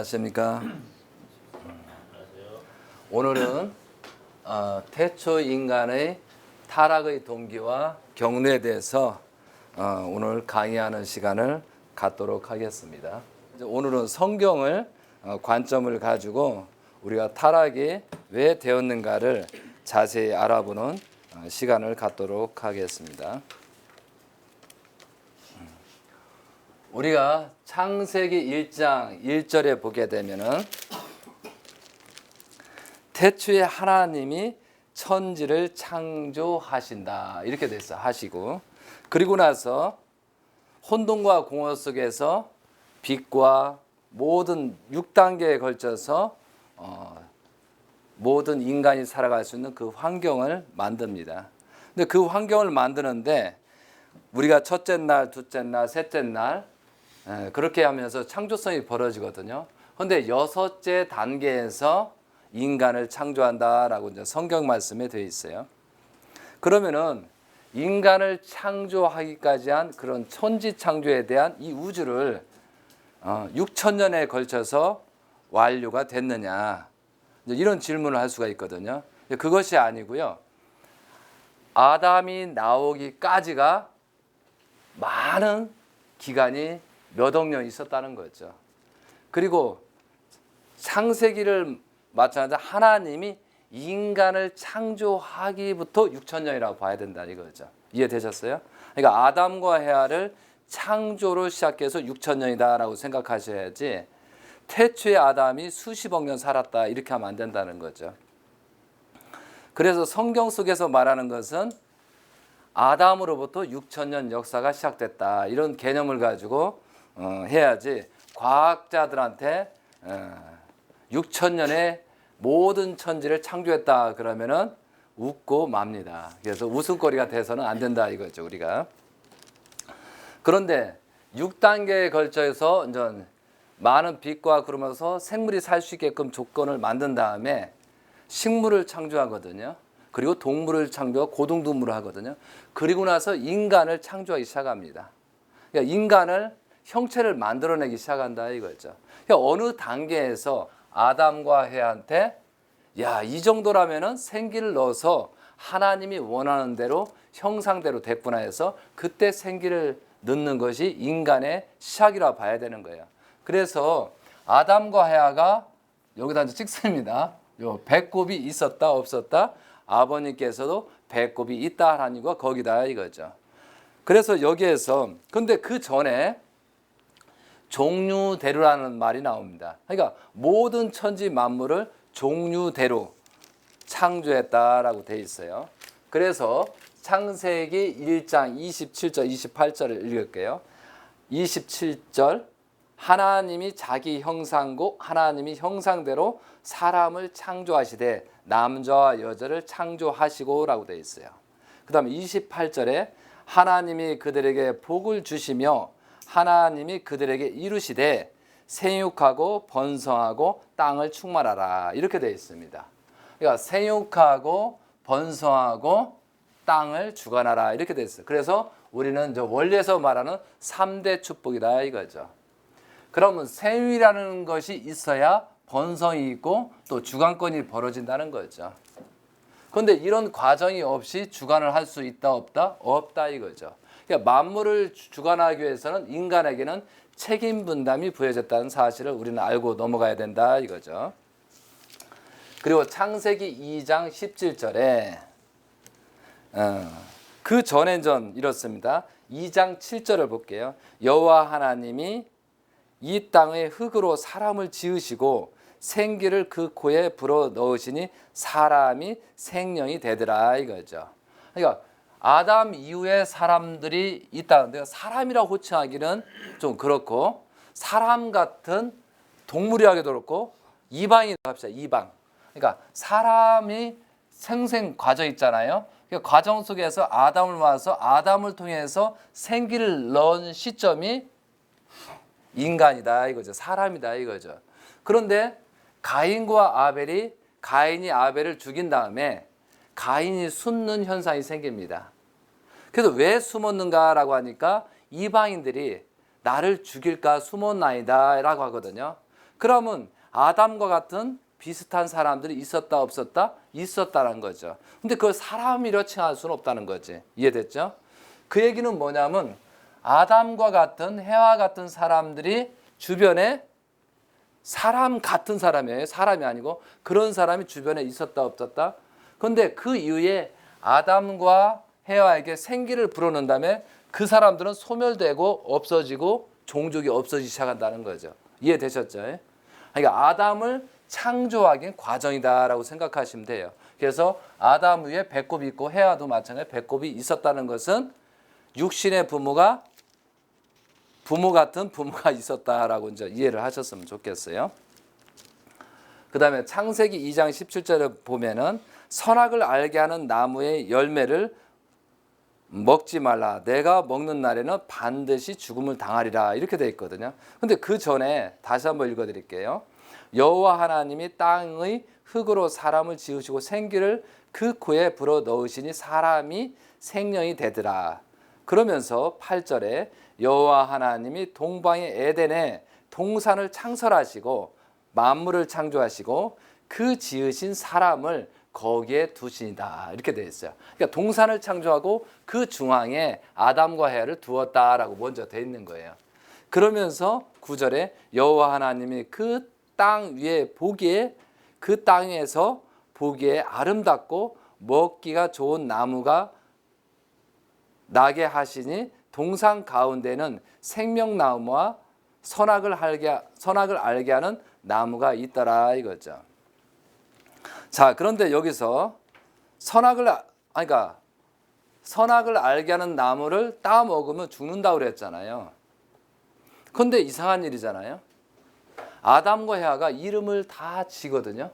안녕하십니까. 오늘은 태초 인간의 타락의 동기와 경로에 대해서 오늘 강의하는 시간을 갖도록 하겠습니다. 오늘은 성경을 관점을 가지고 우리가 타락이 왜 되었는가를 자세히 알아보는 시간을 갖도록 하겠습니다. 우리가 창세기 1장 1절에 보게 되면은 태초에 하나님이 천지를 창조하신다 이렇게 됐어 하시고, 그리고 나서 혼돈과 공허 속에서 빛과 모든 6단계에 걸쳐서 모든 인간이 살아갈 수 있는 그 환경을 만듭니다. 근데 그 환경을 만드는데 우리가 첫째 날, 둘째 날, 셋째 날 그렇게 하면서 창조성이 벌어지거든요. 그런데 여섯째 단계에서 인간을 창조한다라고 이제 성경 말씀에 되어 있어요. 그러면은 인간을 창조하기까지 한 그런 천지 창조에 대한 이 우주를 6,000년에 걸쳐서 완료가 됐느냐, 이런 질문을 할 수가 있거든요. 그것이 아니고요. 아담이 나오기까지가 많은 기간이 몇 억 년 있었다는 거죠. 그리고 창세기를 마찬가지로 하나님이 인간을 창조하기부터 6,000년이라고 봐야 된다 이거죠. 이해되셨어요? 그러니까 아담과 헤아를 창조로 시작해서 6,000년이다라고 생각하셔야지 태초에 아담이 수십억 년 살았다 이렇게 하면 안 된다는 거죠. 그래서 성경 속에서 말하는 것은 아담으로부터 6,000년 역사가 시작됐다 이런 개념을 가지고 해야지 과학자들한테 6,000년에 모든 천지를 창조했다 그러면은 웃고 맙니다. 그래서 웃음거리가 돼서는 안 된다 이거죠 우리가. 그런데 6단계에 걸쳐서 이제 많은 빛과 그러면서 생물이 살 수 있게끔 조건을 만든 다음에 식물을 창조하거든요. 그리고 동물을 창조하고 고등동물을 하거든요. 그리고 나서 인간을 창조하기 시작합니다. 그러니까 인간을 형체를 만들어내기 시작한다 이거죠. 그러니까 어느 단계에서 아담과 해한테 이 정도라면은 생기를 넣어서 하나님이 원하는 대로 형상대로 됐구나 해서 그때 생기를 넣는 것이 인간의 시작이라 봐야 되는 거예요. 그래서 아담과 해아가 여기다 이제 찍습니다. 요 배꼽이 있었다 없었다, 아버님께서도 배꼽이 있다 하나님과 거기다 이거죠. 그래서 여기에서 근데 그 전에 종류대로라는 말이 나옵니다. 그러니까 모든 천지 만물을 종류대로 창조했다라고 돼 있어요. 그래서 창세기 1장 27절 28절을 읽을게요. 27절 하나님이 자기 형상고 하나님이 형상대로 사람을 창조하시되 남자와 여자를 창조하시고 라고 돼 있어요. 그 다음에 28절에 하나님이 그들에게 복을 주시며 하나님이 그들에게 이루시되 생육하고 번성하고 땅을 충만하라 이렇게 되어 있습니다. 그러니까 생육하고 번성하고 땅을 주관하라 이렇게 되어 있어요. 그래서 우리는 저 원리에서 말하는 3대 축복이다 이거죠. 그러면 생육이라는 것이 있어야 번성이 있고 또 주관권이 벌어진다는 거죠. 그런데 이런 과정이 없이 주관을 할 수 있다 없다? 없다 이거죠. 그러니까 만물을 주관하기 위해서는 인간에게는 책임 분담이 부여졌다는 사실을 우리는 알고 넘어가야 된다 이거죠. 그리고 창세기 2장 17절에 그 전에 이렇습니다. 2장 7절을 볼게요. 여호와 하나님이 이 땅의 흙으로 사람을 지으시고 생기를 그 코에 불어 넣으시니 사람이 생명이 되더라 이거죠. 그러니까 아담 이후에 사람들이 있다는데요. 사람이라고 호칭하기는 좀 그렇고 사람 같은 동물이라기도 그렇고 이방이라고 합시다. 이방. 그러니까 사람이 생생 과정 있잖아요. 그 과정 속에서 아담을 모아서 아담을 통해서 생기를 넣은 시점이 인간이다 이거죠. 사람이다 이거죠. 그런데 가인과 아벨이 가인이 아벨을 죽인 다음에 가인이 숨는 현상이 생깁니다. 그래서 왜 숨었는가라고 하니까 이방인들이 나를 죽일까 숨었나이다 라고 하거든요. 그러면 아담과 같은 비슷한 사람들이 있었다 없었다? 있었다는 거죠. 근데 그걸 사람이라 칭할 수는 없다는 거지. 이해됐죠? 그 얘기는 뭐냐면 아담과 같은 해와 같은 사람들이 주변에 사람 같은 사람이에요. 사람이 아니고 그런 사람이 주변에 있었다 없었다? 그런데 그 이후에 아담과 해와에게 생기를 불어넣은 다음에 그 사람들은 소멸되고 없어지고 종족이 없어지기 시작한다는 거죠. 이해되셨죠? 그러니까 아담을 창조하긴 과정이다라고 생각하시면 돼요. 그래서 아담 위에 배꼽이 있고 해와도 마찬가지로 배꼽이 있었다는 것은 육신의 부모 같은 부모가 있었다라고 이제 이해를 하셨으면 좋겠어요. 그 다음에 창세기 2장 17절에 보면은 선악을 알게 하는 나무의 열매를 먹지 말라. 내가 먹는 날에는 반드시 죽음을 당하리라. 이렇게 되어 있거든요. 근데 그 전에 다시 한번 읽어드릴게요. 여호와 하나님이 땅의 흙으로 사람을 지으시고 생기를 그 코에 불어 넣으시니 사람이 생명이 되더라. 그러면서 8절에 여호와 하나님이 동방의 에덴에 동산을 창설하시고 만물을 창조하시고 그 지으신 사람을 거기에 두시다. 이렇게 되어 있어요. 그러니까 동산을 창조하고 그 중앙에 아담과 해와를 두었다라고 먼저 되어 있는 거예요. 그러면서 9절에 여호와 하나님이 그 땅 위에 보기에 그 땅에서 보기에 아름답고 먹기가 좋은 나무가 나게 하시니 동산 가운데는 생명나무와 선악을 알게 하는 나무가 있더라 이거죠. 자, 그런데 여기서 선악을 알게 하는 나무를 따 먹으면 죽는다고 그랬잖아요. 그런데 이상한 일이잖아요. 아담과 해와가 이름을 다 지거든요.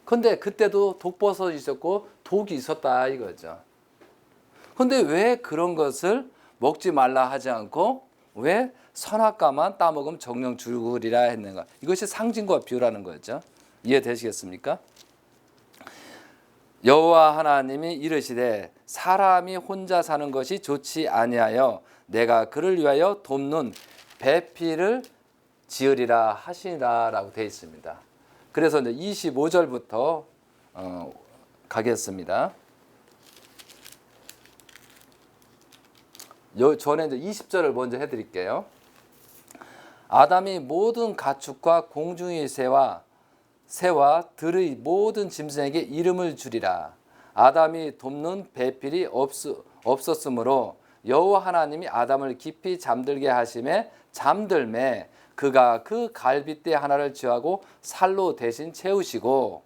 그런데 그때도 독버섯이 있었고 독이 있었다 이거죠. 그런데 왜 그런 것을 먹지 말라 하지 않고 왜 선악과만 따먹으면 정령 죽으리라 했는가? 이것이 상징과 비유라는 거죠. 이해되시겠습니까? 여호와 하나님이 이르시되 사람이 혼자 사는 것이 좋지 아니하여 내가 그를 위하여 돕는 배필을 지으리라 하시니라라고 되어 있습니다. 그래서 이제 25절부터 가겠습니다. 전에 이제 20절을 먼저 해드릴게요. 아담이 모든 가축과 공중의 새와 들의 모든 짐승에게 이름을 주리라. 아담이 돕는 배필이 없었으므로 여호와 하나님이 아담을 깊이 잠들게 하심에 잠들매 그가 그 갈빗대 하나를 취하고 살로 대신 채우시고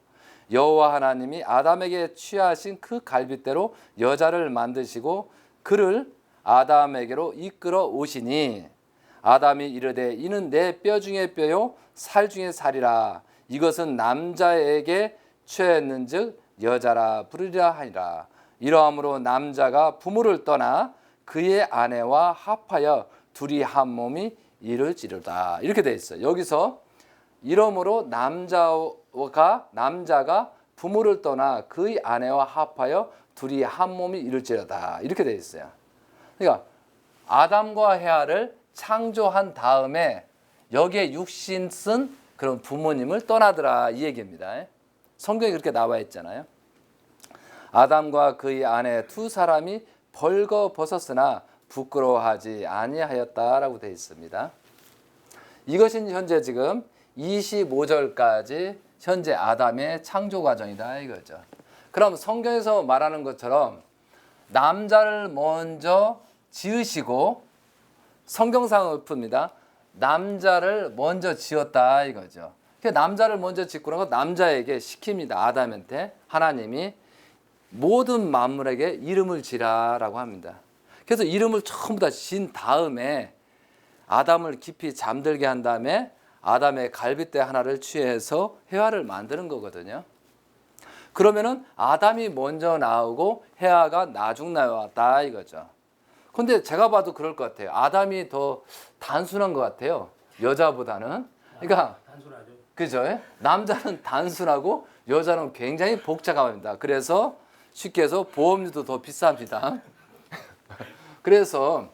여호와 하나님이 아담에게 취하신 그 갈빗대로 여자를 만드시고 그를 아담에게로 이끌어 오시니 아담이 이르되 이는 내 뼈 중에 뼈요 살 중에 살이라. 이것은 남자에게 취했는즉 여자라 부르리라 하니라. 이러함으로 남자가 부모를 떠나 그의 아내와 합하여 둘이 한 몸이 이룰지로다. 이렇게 되어 있어요. 여기서 이러므로 남자가 부모를 떠나 그의 아내와 합하여 둘이 한 몸이 이룰지로다. 이렇게 되어 있어요. 그러니까 아담과 해와를 창조한 다음에 여기에 육신 쓴 그런 부모님을 떠나더라 이 얘기입니다. 성경에 그렇게 나와 있잖아요. 아담과 그의 아내 두 사람이 벌거벗었으나 부끄러워하지 아니하였다라고 되어 있습니다. 이것이 현재 지금 25절까지 현재 아담의 창조 과정이다 이거죠. 그럼 성경에서 말하는 것처럼 남자를 먼저 지으시고 성경상을 풉니다. 남자를 먼저 지었다 이거죠. 남자를 먼저 짓고 나서 남자에게 시킵니다. 아담한테 하나님이 모든 만물에게 이름을 지라라고 합니다. 그래서 이름을 전부 다 진 다음에 아담을 깊이 잠들게 한 다음에 아담의 갈빗대 하나를 취해서 해와를 만드는 거거든요. 그러면은 아담이 먼저 나오고 해와가 나중 나왔다 이거죠. 근데 제가 봐도 그럴 것 같아요. 아담이 더 단순한 것 같아요. 여자보다는. 그러니까 단순하죠. 그죠? 남자는 단순하고 여자는 굉장히 복잡합니다. 그래서 쉽게 해서 보험료도 더 비쌉니다. 그래서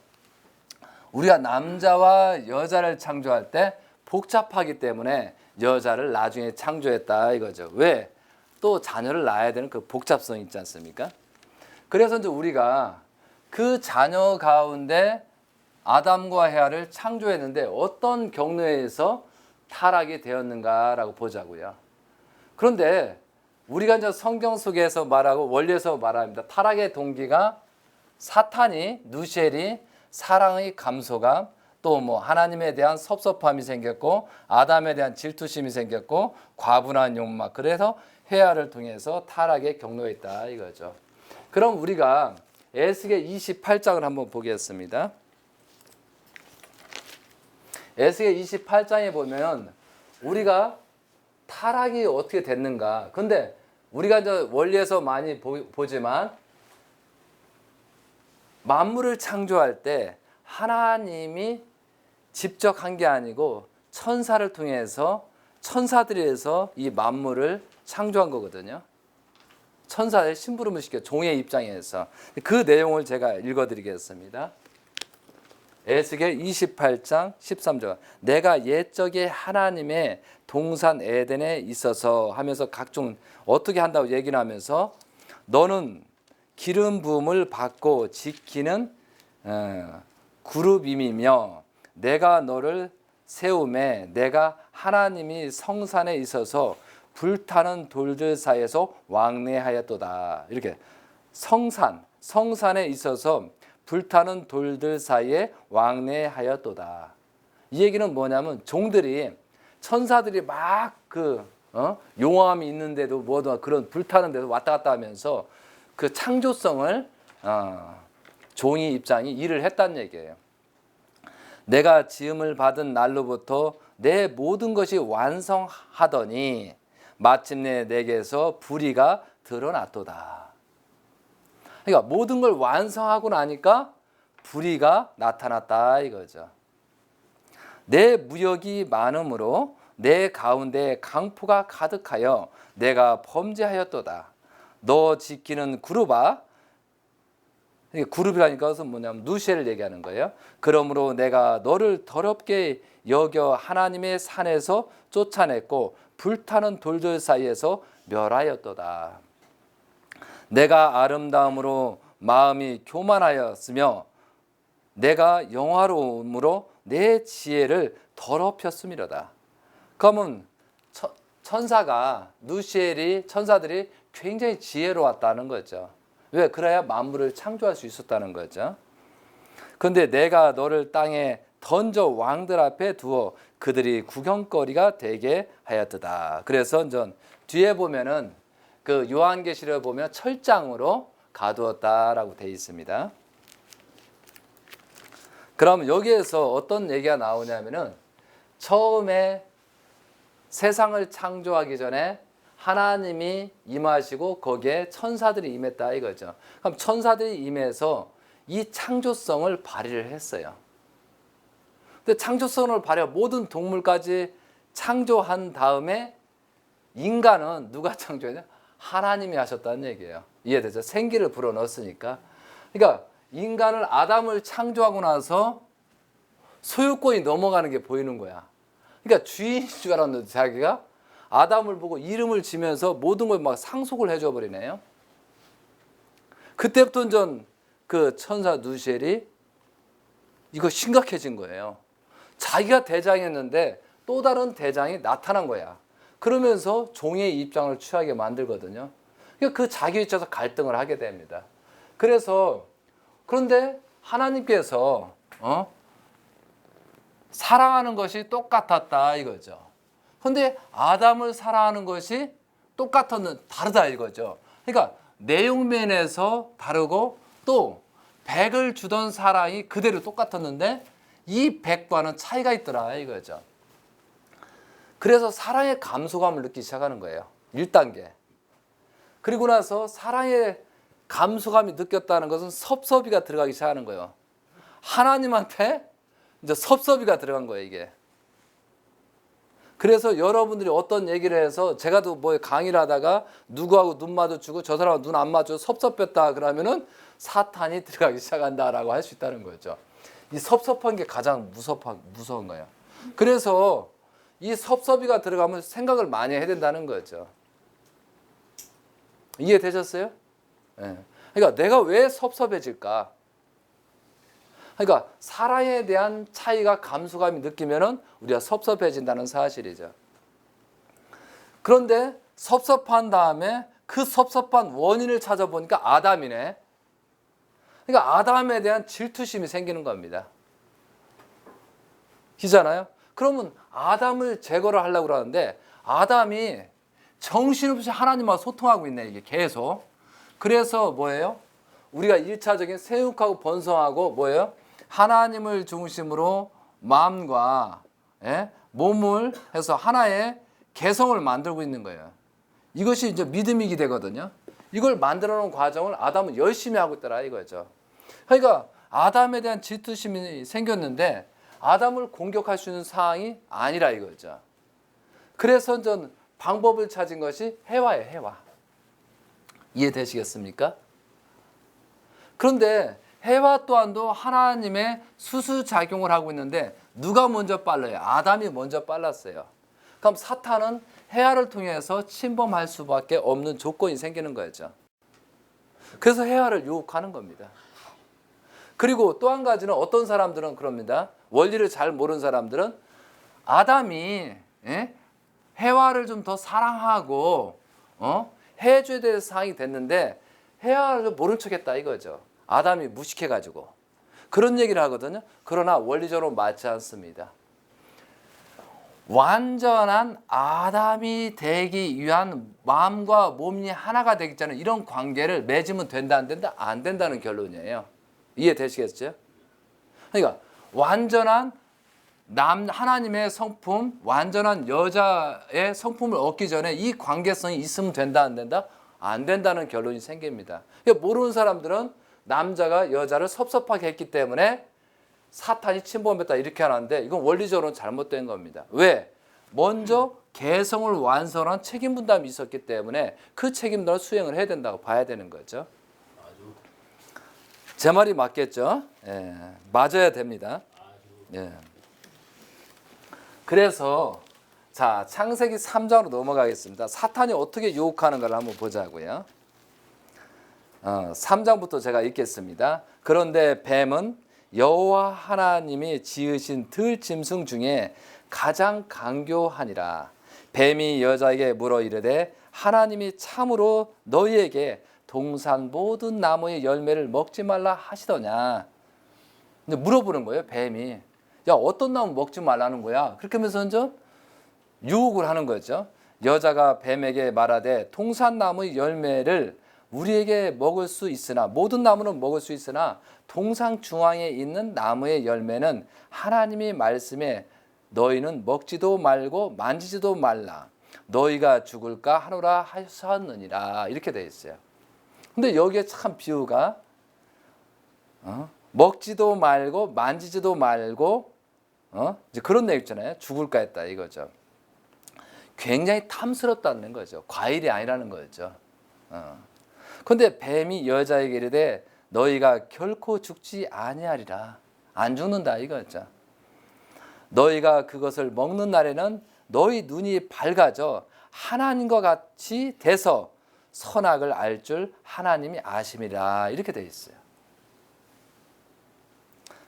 우리가 남자와 여자를 창조할 때 복잡하기 때문에 여자를 나중에 창조했다 이거죠. 왜? 또 자녀를 낳아야 되는 그 복잡성 있지 않습니까? 그래서 이제 우리가 그 자녀 가운데 아담과 헤아를 창조했는데 어떤 경로에 의해서 타락이 되었는가라고 보자고요. 그런데 우리가 이제 성경 속에서 말하고 원리에서 말합니다. 타락의 동기가 사탄이, 누시엘이 사랑의 감소감, 또 뭐 하나님에 대한 섭섭함이 생겼고 아담에 대한 질투심이 생겼고 과분한 욕망, 그래서 헤아를 통해서 타락의 경로에 있다 이거죠. 그럼 우리가 에스겔 28장을 한번 보겠습니다. 에스겔 28장에 보면 우리가 타락이 어떻게 됐는가. 근데 우리가 이제 원리에서 많이 보지만 만물을 창조할 때 하나님이 직접 한 게 아니고 천사를 통해서 천사들이 해서 이 만물을 창조한 거거든요. 천사의 심부름을 시켜 종의 입장에서. 그 내용을 제가 읽어드리겠습니다. 에스겔 28장 13절. 내가 옛적에 하나님의 동산 에덴에 있어서 하면서 각종 어떻게 한다고 얘기를 하면서 너는 기름 부음을 받고 지키는 그룹임이며 내가 너를 세움에 내가 하나님이 성산에 있어서 불타는 돌들 사이에서 왕래하였도다. 이렇게 성산에 있어서 불타는 돌들 사이에 왕래하였도다. 이 얘기는 뭐냐면 종들이 천사들이 막 용암이 있는데도 뭐도 그런 불타는 데서 왔다 갔다 하면서 그 창조성을 종이 입장이 일을 했다는 얘기예요. 내가 지음을 받은 날로부터 내 모든 것이 완성하더니 마침내 내게서 불의가 드러났도다. 그러니까 모든 걸 완성하고 나니까 불의가 나타났다 이거죠. 내 무역이 많음으로 내 가운데 강포가 가득하여 내가 범죄하였도다. 너 지키는 그룹아, 그룹이라니까 그것은 뭐냐면 누시엘을 얘기하는 거예요. 그러므로 내가 너를 더럽게 여겨 하나님의 산에서 쫓아냈고 불타는 돌들 사이에서 멸하였도다. 내가 아름다움으로 마음이 교만하였으며 내가 영화로움으로 내 지혜를 더럽혔음이로다. 그러면 천사가 누시엘이 천사들이 굉장히 지혜로웠다는 거죠. 왜? 그래야 만물을 창조할 수 있었다는 거죠. 그런데 내가 너를 땅에 던져 왕들 앞에 두어 그들이 구경거리가 되게 하였도다. 그래서 전 뒤에 보면은 그 요한계시를 보면 철장으로 가두었다라고 되어 있습니다. 그럼 여기에서 어떤 얘기가 나오냐면은 처음에 세상을 창조하기 전에 하나님이 임하시고 거기에 천사들이 임했다 이거죠. 그럼 천사들이 임해서 이 창조성을 발휘를 했어요. 근데 창조성을 발휘한 모든 동물까지 창조한 다음에 인간은 누가 창조했냐? 하나님이 하셨다는 얘기예요. 이해되죠? 생기를 불어넣었으니까. 그러니까 인간을 아담을 창조하고 나서 소유권이 넘어가는 게 보이는 거야. 그러니까 주인인 줄 알았는데 자기가 아담을 보고 이름을 지면서 모든 걸 막 상속을 해줘 버리네요. 그때부터 전 그 천사 누시엘이 이거 심각해진 거예요. 자기가 대장이었는데 또 다른 대장이 나타난 거야. 그러면서 종의 입장을 취하게 만들거든요. 그러니까 그 자기 위치에서 갈등을 하게 됩니다. 그런데 하나님께서 사랑하는 것이 똑같았다 이거죠. 그런데 아담을 사랑하는 것이 다르다 이거죠. 그러니까 내용면에서 다르고 또 100을 주던 사랑이 그대로 똑같았는데 이 100과는 차이가 있더라 이거죠. 그래서 사랑의 감소감을 느끼기 시작하는 거예요. 1단계. 그리고 나서 사랑의 감소감이 느꼈다는 것은 섭섭이가 들어가기 시작하는 거예요. 하나님한테 이제 섭섭이가 들어간 거예요 이게. 그래서 여러분들이 어떤 얘기를 해서 제가 또 뭐 강의를 하다가 누구하고 눈 마주치고 저 사람하고 눈 안 마주쳐 섭섭했다 그러면은 사탄이 들어가기 시작한다라고 할 수 있다는 거죠. 이 섭섭한 게 가장 무서운 거예요. 그래서 이 섭섭이가 들어가면 생각을 많이 해야 된다는 거죠. 이해되셨어요? 예. 그러니까 내가 왜 섭섭해질까? 그러니까 사랑에 대한 차이가 감수감이 느끼면은 우리가 섭섭해진다는 사실이죠. 그런데 섭섭한 다음에 그 섭섭한 원인을 찾아보니까 아담이네. 그러니까 아담에 대한 질투심이 생기는 겁니다. 이잖아요. 그러면 아담을 제거를 하려고 그러는데 아담이 정신없이 하나님과 소통하고 있네, 이게 계속. 그래서 뭐예요? 우리가 1차적인 생육하고 번성하고 뭐예요? 하나님을 중심으로 마음과 몸을 해서 하나의 개성을 만들고 있는 거예요. 이것이 이제 믿음이게 되거든요. 이걸 만들어 놓은 과정을 아담은 열심히 하고 있더라 이거죠. 그러니까 아담에 대한 질투심이 생겼는데 아담을 공격할 수 있는 상황이 아니라 이거죠. 그래서 전 방법을 찾은 것이 해와예요, 해와. 이해되시겠습니까? 그런데 해와 또한도 하나님의 수수작용을 하고 있는데 누가 먼저 빨라요? 아담이 먼저 빨랐어요. 그럼 사탄은 해와를 통해서 침범할 수밖에 없는 조건이 생기는 거죠. 그래서 해와를 유혹하는 겁니다. 그리고 또 한 가지는 어떤 사람들은 그럽니다. 원리를 잘 모르는 사람들은 아담이 해와를 좀 더 사랑하고 해줘야 될 상황이 됐는데 해와를 모른 척했다 이거죠. 아담이 무식해가지고 그런 얘기를 하거든요. 그러나 원리적으로 맞지 않습니다. 완전한 아담이 되기 위한 마음과 몸이 하나가 되기 전에 이런 관계를 맺으면 된다 안 된다? 안 된다는 결론이에요. 이해되시겠죠? 그러니까 완전한 하나님의 성품, 완전한 여자의 성품을 얻기 전에 이 관계성이 있으면 된다 안 된다? 안 된다는 결론이 생깁니다. 모르는 사람들은 남자가 여자를 섭섭하게 했기 때문에 사탄이 침범했다 이렇게 하는데 이건 원리적으로는 잘못된 겁니다. 왜? 먼저 개성을 완성한 책임 분담이 있었기 때문에 그 책임들을 수행을 해야 된다고 봐야 되는 거죠. 제 말이 맞겠죠? 예, 맞아야 됩니다. 예. 그래서 자 창세기 3장으로 넘어가겠습니다. 사탄이 어떻게 유혹하는 걸 한번 보자고요. 3장부터 제가 읽겠습니다. 그런데 뱀은 여호와 하나님이 지으신 들짐승 중에 가장 강교하니라. 뱀이 여자에게 물어 이르되 하나님이 참으로 너희에게 동산 모든 나무의 열매를 먹지 말라 하시더냐. 근데 물어보는 거예요. 뱀이. 야 어떤 나무 먹지 말라는 거야. 그렇게 하면서 먼저 유혹을 하는 거죠. 여자가 뱀에게 말하되 동산나무의 열매를 우리에게 먹을 수 있으나 모든 나무는 먹을 수 있으나 동상 중앙에 있는 나무의 열매는 하나님이 말씀에 너희는 먹지도 말고 만지지도 말라 너희가 죽을까 하노라 하셨느니라 이렇게 되어 있어요. 근데 여기에 참 비유가 먹지도 말고 만지지도 말고 이제 그런 내용 있잖아요. 죽을까 했다 이거죠. 굉장히 탐스럽다는 거죠. 과일이 아니라는 거죠. 그런데 뱀이 여자에게 이르되 너희가 결코 죽지 아니하리라. 안 죽는다 이거죠. 너희가 그것을 먹는 날에는 너희 눈이 밝아져 하나님과 같이 돼서 선악을 알 줄 하나님이 아심이라 이렇게 되어 있어요.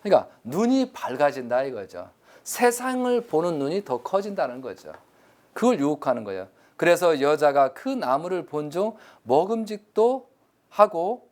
그러니까 눈이 밝아진다 이거죠. 세상을 보는 눈이 더 커진다는 거죠. 그걸 유혹하는 거예요. 그래서 여자가 그 나무를 본 중 먹음직도 하고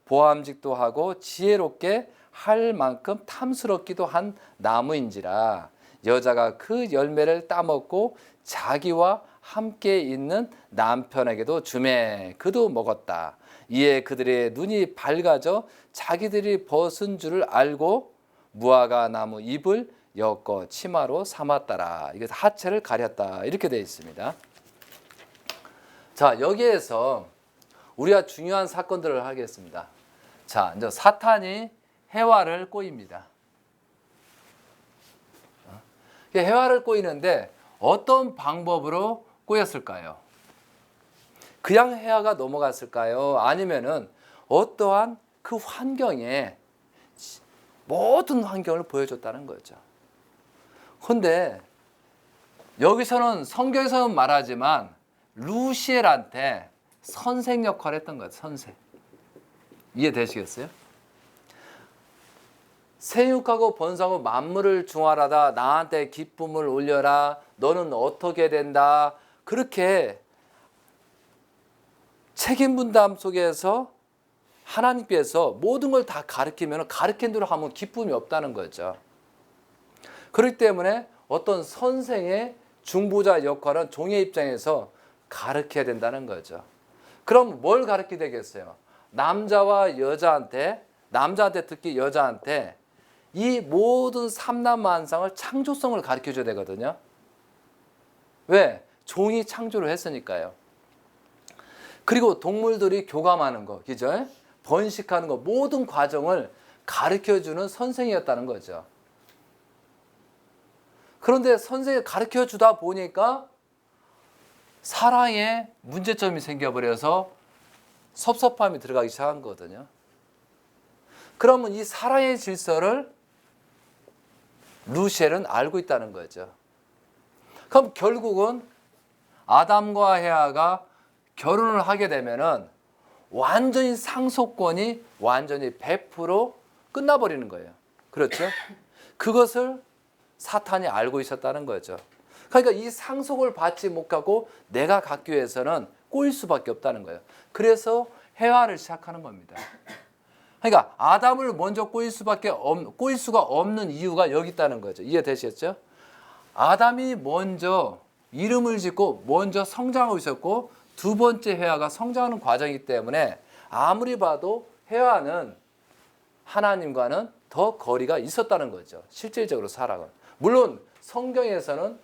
보암직도 하고 지혜롭게 할 만큼 탐스럽기도 한 나무인지라 여자가 그 열매를 따먹고 자기와 함께 있는 남편에게도 주매 그도 먹었다. 이에 그들의 눈이 밝아져 자기들이 벗은 줄을 알고 무화과 나무 잎을 엮어 치마로 삼았더라. 이게 하체를 가렸다. 이렇게 되어 있습니다. 자, 여기에서 우리가 중요한 사건들을 하겠습니다. 자, 이제 사탄이 해와를 꼬입니다. 해와를 꼬이는데 어떤 방법으로 꼬였을까요? 그냥 해와가 넘어갔을까요? 아니면은 어떠한 그 환경에 모든 환경을 보여줬다는 거죠. 그런데 여기서는 성경에서는 말하지만 루시엘한테 선생 역할을 했던 거예요. 선생. 이해되시겠어요? 생육하고 번성하고 만물을 중화하다 나한테 기쁨을 올려라. 너는 어떻게 된다. 그렇게 책임 분담 속에서 하나님께서 모든 걸 다 가르치면 가르친 대로 하면 기쁨이 없다는 거죠. 그렇기 때문에 어떤 선생의 중보자 역할은 종의 입장에서 가르쳐야 된다는 거죠. 그럼 뭘 가르치게 되겠어요? 남자와 여자한테, 남자한테 특히 여자한테 이 모든 삼남만상을 창조성을 가르쳐줘야 되거든요. 왜? 종이 창조를 했으니까요. 그리고 동물들이 교감하는 거, 그죠? 번식하는 거, 모든 과정을 가르쳐주는 선생이었다는 거죠. 그런데 선생이 가르쳐주다 보니까 사랑에 문제점이 생겨버려서 섭섭함이 들어가기 시작한 거거든요. 그러면 이 사랑의 질서를 루시엘은 알고 있다는 거죠. 그럼 결국은 아담과 헤아가 결혼을 하게 되면은 완전히 상속권이 완전히 100% 끝나버리는 거예요. 그렇죠? 그것을 사탄이 알고 있었다는 거죠. 그러니까 이 상속을 받지 못하고 내가 갖기 위해서는 꼬일 수밖에 없다는 거예요. 그래서 해화를 시작하는 겁니다. 그러니까 아담을 먼저 꼬일 수가 없는 이유가 여기 있다는 거죠. 이해되시겠죠? 아담이 먼저 이름을 짓고 먼저 성장하고 있었고 두 번째 해와가 성장하는 과정이기 때문에 아무리 봐도 해와는 하나님과는 더 거리가 있었다는 거죠. 실질적으로 살아가. 물론 성경에서는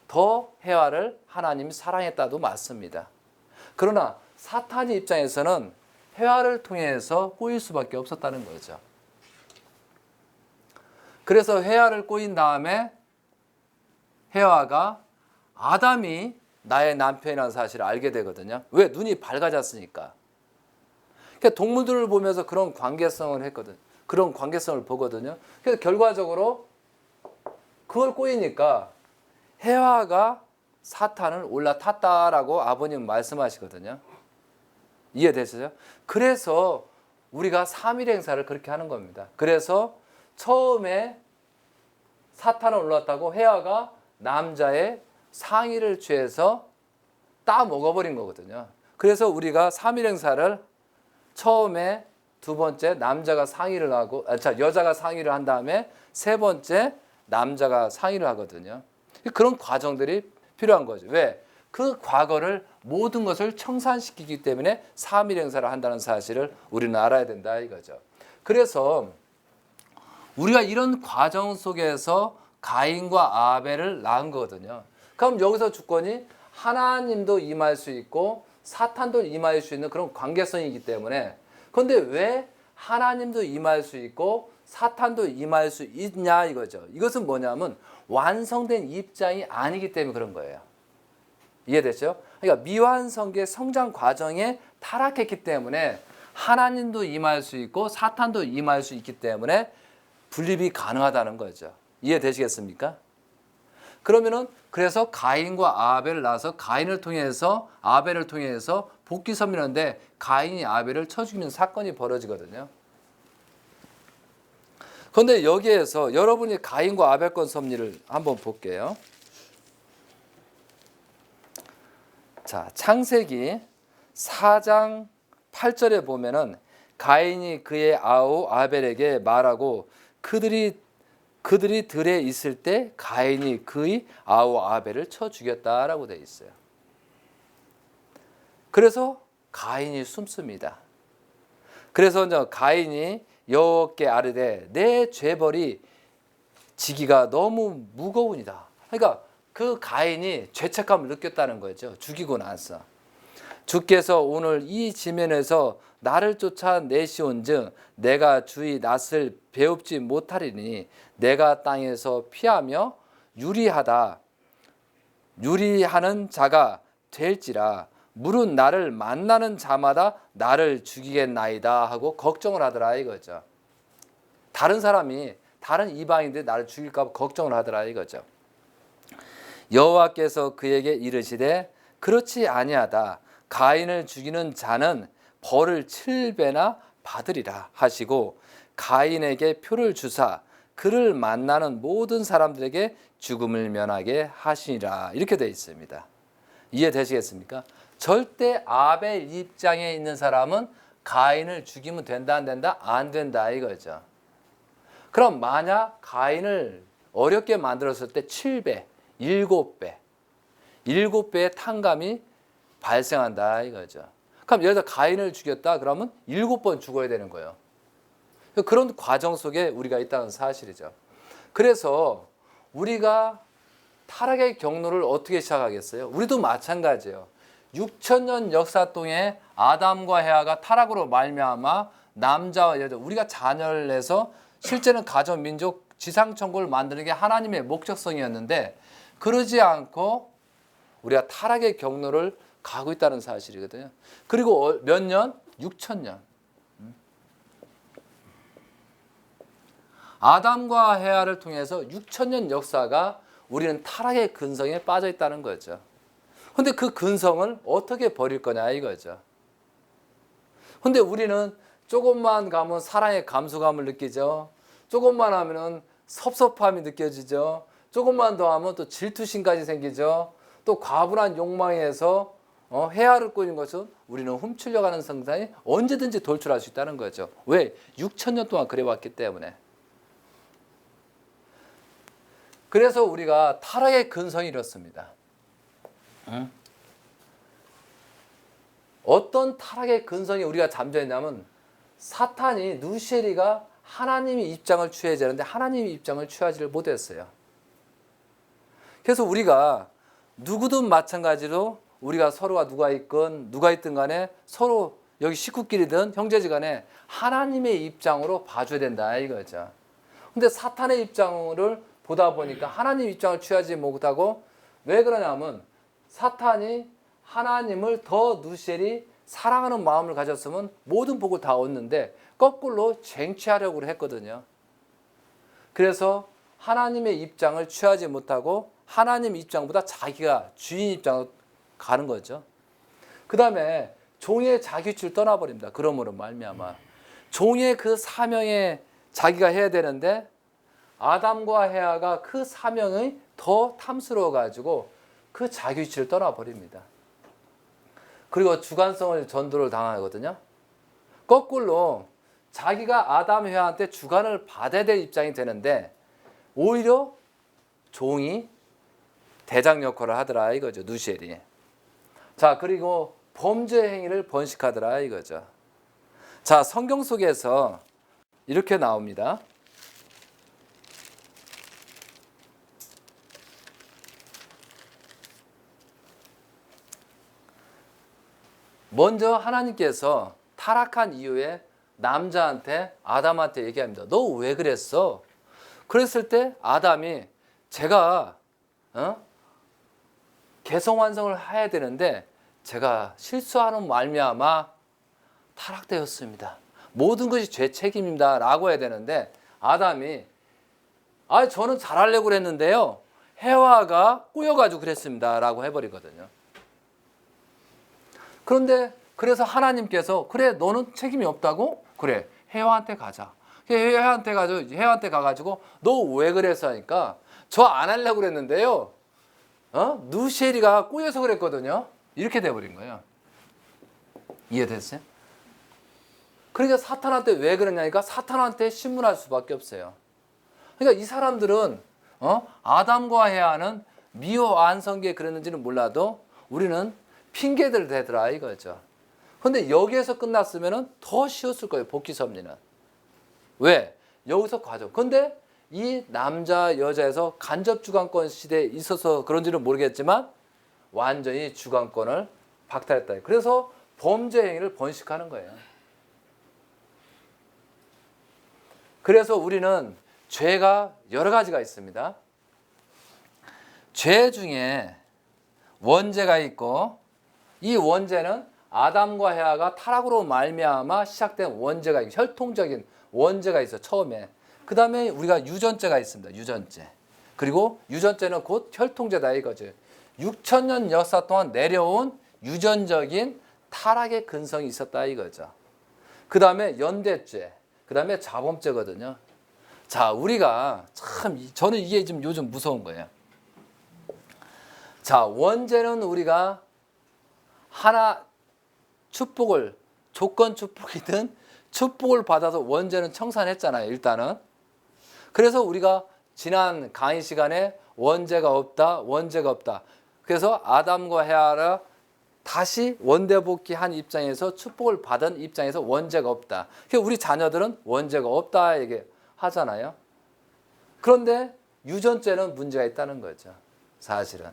더 해와를 하나님이 사랑했다도 맞습니다. 그러나 사탄의 입장에서는 해와를 통해서 꼬일 수밖에 없었다는 거죠. 그래서 해와를 꼬인 다음에 해와가 아담이 나의 남편이라는 사실을 알게 되거든요. 왜? 눈이 밝아졌으니까. 그러니까 동물들을 보면서 그런 관계성을 했거든. 그런 관계성을 보거든요. 그래서 결과적으로 그걸 꼬이니까 해와가 사탄을 올라탔다라고 아버님 말씀하시거든요. 이해되시죠? 그래서 우리가 삼일 행사를 그렇게 하는 겁니다. 그래서 처음에 사탄을 올랐다고 해와가 남자의 상의를 취해서 따 먹어버린 거거든요. 그래서 우리가 삼일 행사를 처음에 두 번째 남자가 상의를 하고 여자가 상의를 한 다음에 세 번째 남자가 상의를 하거든요. 그런 과정들이 필요한 거죠. 왜? 그 과거를 모든 것을 청산시키기 때문에 삼일 행사를 한다는 사실을 우리는 알아야 된다 이거죠. 그래서 우리가 이런 과정 속에서 가인과 아벨을 낳은 거거든요. 그럼 여기서 주권이 하나님도 임할 수 있고 사탄도 임할 수 있는 그런 관계성이기 때문에 그런데 왜 하나님도 임할 수 있고 사탄도 임할 수 있냐 이거죠. 이것은 뭐냐면 완성된 입장이 아니기 때문에 그런 거예요. 이해됐죠? 그러니까 미완성계 성장 과정에 타락했기 때문에 하나님도 임할 수 있고 사탄도 임할 수 있기 때문에 분립이 가능하다는 거죠. 이해되시겠습니까? 그러면은 그래서 가인과 아벨을 낳아서 가인을 통해서 아벨을 통해서 복귀 섭리하는데 가인이 아벨을 쳐 죽이는 사건이 벌어지거든요. 그런데 여기에서 여러분이 가인과 아벨 건 섭리를 한번 볼게요. 자, 창세기 4장 8절에 보면은 가인이 그의 아우 아벨에게 말하고 그들이 들에 있을 때 가인이 그의 아우 아벨을 쳐 죽였다라고 되어 있어요. 그래서 가인이 숨습니다. 그래서 이제 가인이 여호와께 아뢰되 내 죄벌이 지기가 너무 무거우니다. 그러니까 그 가인이 죄책감을 느꼈다는 거죠. 죽이고 나서. 주께서 오늘 이 지면에서 나를 쫓아 내시온즉 내가 주의 낯을 배웁지 못하리니 내가 땅에서 피하며 유리하는 자가 될지라 물은 나를 만나는 자마다 나를 죽이겠나이다 하고 걱정을 하더라 이거죠. 다른 사람이 다른 이방인들이 나를 죽일까 봐 걱정을 하더라 이거죠. 여호와께서 그에게 이르시되 그렇지 아니하다. 가인을 죽이는 자는 벌을 7배나 받으리라 하시고 가인에게 표를 주사 그를 만나는 모든 사람들에게 죽음을 면하게 하시니라. 이렇게 되어 있습니다. 이해되시겠습니까? 절대 아벨 입장에 있는 사람은 가인을 죽이면 된다 안 된다? 안 된다 이거죠. 그럼 만약 가인을 어렵게 만들었을 때 7배, 7배, 7배의 탕감이 발생한다 이거죠. 그럼 예를 들어 가인을 죽였다 그러면 7번 죽어야 되는 거예요. 그런 과정 속에 우리가 있다는 사실이죠. 그래서 우리가 타락의 경로를 어떻게 시작하겠어요? 우리도 마찬가지예요. 6천년 역사 동에 아담과 헤아가 타락으로 말미암아 남자와 여자 우리가 자녀를 내서 실제는 가족민족 지상천국을 만드는 게 하나님의 목적성이었는데 그러지 않고 우리가 타락의 경로를 가고 있다는 사실이거든요. 그리고 몇 년? 6천년. 아담과 헤아를 통해서 6천년 역사가 우리는 타락의 근성에 빠져 있다는 거죠. 근데 그 근성을 어떻게 버릴 거냐 이거죠. 근데 우리는 조금만 가면 사랑의 감수감을 느끼죠. 조금만 하면은 섭섭함이 느껴지죠. 조금만 더 하면 또 질투심까지 생기죠. 또 과분한 욕망에 의해서 헤아를 꾸는 것은 우리는 훔치려고 하는 성상이 언제든지 돌출할 수 있다는 거죠. 왜? 6천년 동안 그래왔기 때문에. 그래서 우리가 타락의 근성이 이렇습니다. 어떤 타락의 근성이 우리가 잠재했냐면 사탄이 누시엘이가 하나님의 입장을 취해야 되는데 하나님의 입장을 취하지를 못했어요. 그래서 우리가 누구든 마찬가지로 우리가 서로가 누가 있든 간에 서로 여기 식구끼리든 형제지간에 하나님의 입장으로 봐줘야 된다 이거죠. 근데 사탄의 입장을 보다 보니까 하나님 입장을 취하지 못하고 왜 그러냐면 사탄이 하나님을 더 누시엘이 사랑하는 마음을 가졌으면 모든 복을 다 얻는데 거꾸로 쟁취하려고 했거든요. 그래서 하나님의 입장을 취하지 못하고 하나님 입장보다 자기가 주인 입장으로 가는 거죠. 그 다음에 종의 자기주를 떠나버립니다. 그러므로 말미암아 종의 그 사명에 자기가 해야 되는데 아담과 헤아가 그 사명이 더 탐스러워 가지고 그 자기주를 떠나버립니다. 그리고 주관성을 전도를 당하거든요. 거꾸로 자기가 아담 헤아한테 주관을 받아야 될 입장이 되는데 오히려 종이 대장 역할을 하더라 이거죠. 누시엘이. 자, 그리고 범죄 행위를 번식하더라 이거죠. 자, 성경 속에서 이렇게 나옵니다. 먼저 하나님께서 타락한 이후에 남자한테 아담한테 얘기합니다. 너 왜 그랬어? 그랬을 때 아담이 제가 개성완성을 해야 되는데 제가 실수하는 말미암아 타락되었습니다. 모든 것이 제 책임입니다 라고 해야 되는데 아담이 저는 잘하려고 그랬는데요 헤와가 꼬여가지고 그랬습니다 라고 해버리거든요. 그런데 그래서 하나님께서 그래 너는 책임이 없다고? 그래 헤와한테 가자. 헤와한테 가가지고 너 왜 그랬어 하니까 저 안 하려고 그랬는데요 누시엘이가 꼬여서 그랬거든요. 이렇게 돼버린 거예요. 이해됐어요? 그러니까 사탄한테 왜 그러냐니까 사탄한테 신문할 수밖에 없어요. 그러니까 이 사람들은 아담과 헤아는 미워 안성기에 그랬는지는 몰라도 우리는 핑계들 대더라 이거죠. 그런데 여기에서 끝났으면 더 쉬웠을 거예요. 복귀 섭리는. 왜? 여기서 과정. 그런데 이 남자 여자에서 간접 주관권 시대에 있어서 그런지는 모르겠지만 완전히 주관권을 박탈했다. 그래서 범죄 행위를 번식하는 거예요. 그래서 우리는 죄가 여러 가지가 있습니다. 죄 중에 원죄가 있고 이 원죄는 아담과 헤아가 타락으로 말미암아 시작된 원죄가 혈통적인 원죄가 있어 처음에. 그 다음에 우리가 유전죄가 있습니다. 유전죄. 그리고 유전죄는 곧 혈통제다 이거지. 6천년 역사 동안 내려온 유전적인 타락의 근성이 있었다 이거죠. 그 다음에 연대죄, 그 다음에 자범죄거든요. 자, 우리가 참 저는 이게 좀 요즘 무서운 거예요. 자, 원죄는 우리가 하나 축복을, 조건 축복이든 축복을 받아서 원죄는 청산했잖아요, 일단은. 그래서 우리가 지난 강의 시간에 원죄가 없다, 원죄가 없다. 그래서 아담과 헤아라 다시 원대복귀한 입장에서 축복을 받은 입장에서 원죄가 없다. 그러니까 우리 자녀들은 원죄가 없다 얘기하잖아요. 그런데 유전죄는 문제가 있다는 거죠, 사실은.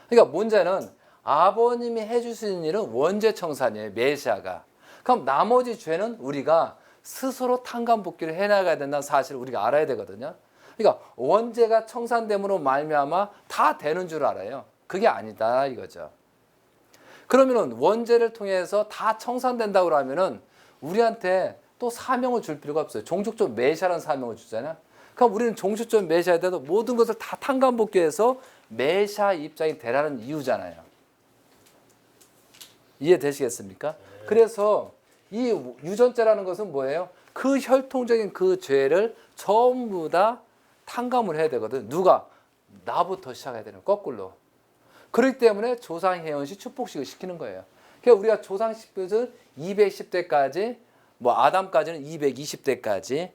그러니까 문제는 아버님이 해줄 수 있는 일은 원죄 청산이에요, 메시아가. 그럼 나머지 죄는 우리가 스스로 탕감복귀를 해나가야 된다는 사실을 우리가 알아야 되거든요. 그러니까 원죄가 청산됨으로 말미암아 다 되는 줄 알아요. 그게 아니다 이거죠. 그러면은 원죄를 통해서 다 청산된다고 하면은 우리한테 또 사명을 줄 필요가 없어요. 종족적 메시아라는 사명을 주잖아요. 그럼 우리는 종족적 메시아에 대해서 모든 것을 다 탕감복귀해서 메시아 입장이 되라는 이유잖아요. 이해되시겠습니까? 그래서 이 유전죄라는 것은 뭐예요? 그 혈통적인 그 죄를 전부 다 탕감을 해야 되거든. 누가? 나부터 시작해야 되는 거꾸로. 그렇기 때문에 조상해원시 축복식을 시키는 거예요. 그러니까 우리가 조상식을 210대까지, 뭐 아담까지는 220대까지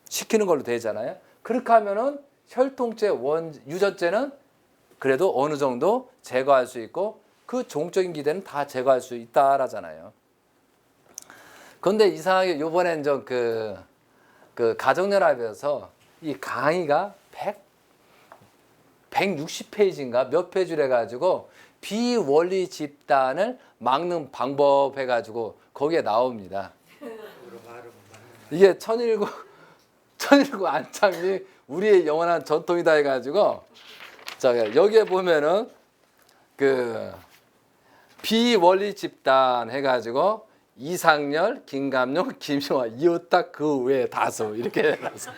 시키는 걸로 되잖아요. 그렇게 하면은 혈통죄, 유전죄는 그래도 어느 정도 제거할 수 있고 그 종적인 기대는 다 제거할 수 있다라잖아요. 그런데 이상하게 요번엔 좀 그 가정연합에서 이 강의가 160페이지인가 몇 페이지를 해가지고 비원리 집단을 막는 방법 해가지고 거기에 나옵니다. 이게 천일구 안창이 우리의 영원한 전통이다 해가지고 자 여기에 보면은 그 비원리 집단 해가지고 이상열, 김감룡, 김용화, 이호딱 그 외에 다수 이렇게 해서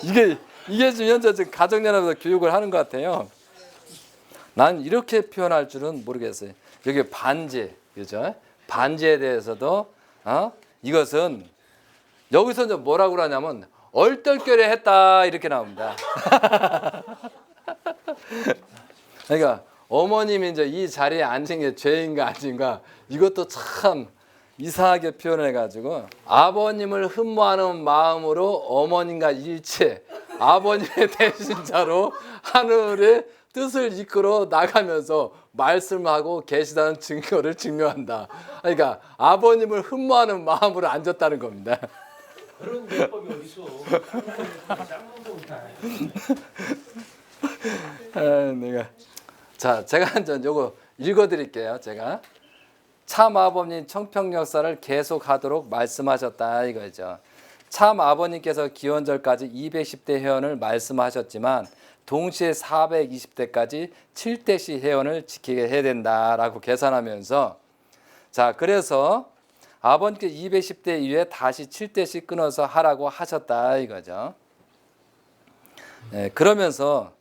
이게 지금 현재 지금 가정연합에서 교육을 하는 것 같아요. 난 이렇게 표현할 줄은 모르겠어요. 여기 반제, 그죠? 반제에 대해서도 이것은 여기서 이제 뭐라고 그러냐면 얼떨결에 했다 이렇게 나옵니다. 그러니까 어머님이 이제 이 자리에 앉은 게 죄인가 아닌가 이것도 참 이상하게 표현해가지고 아버님을 흠모하는 마음으로 어머님과 일체 아버님의 대신자로 하늘의 뜻을 이끌어 나가면서 말씀하고 계시다는 증거를 증명한다. 그러니까 아버님을 흠모하는 마음으로 앉았다는 겁니다. 그런 예법이 어디서? 내가 자 제가 한전 요거 읽어드릴게요. 제가 참 아버님 청평 역사를 계속하도록 말씀하셨다 이거죠. 참 아버님께서 기원절까지 210대 회원을 말씀하셨지만 동시에 420대까지 7대씩 회원을 지키게 해야 된다라고 계산하면서 자 그래서 아버님께 210대 이후에 다시 7대씩 끊어서 하라고 하셨다 이거죠. 그러면서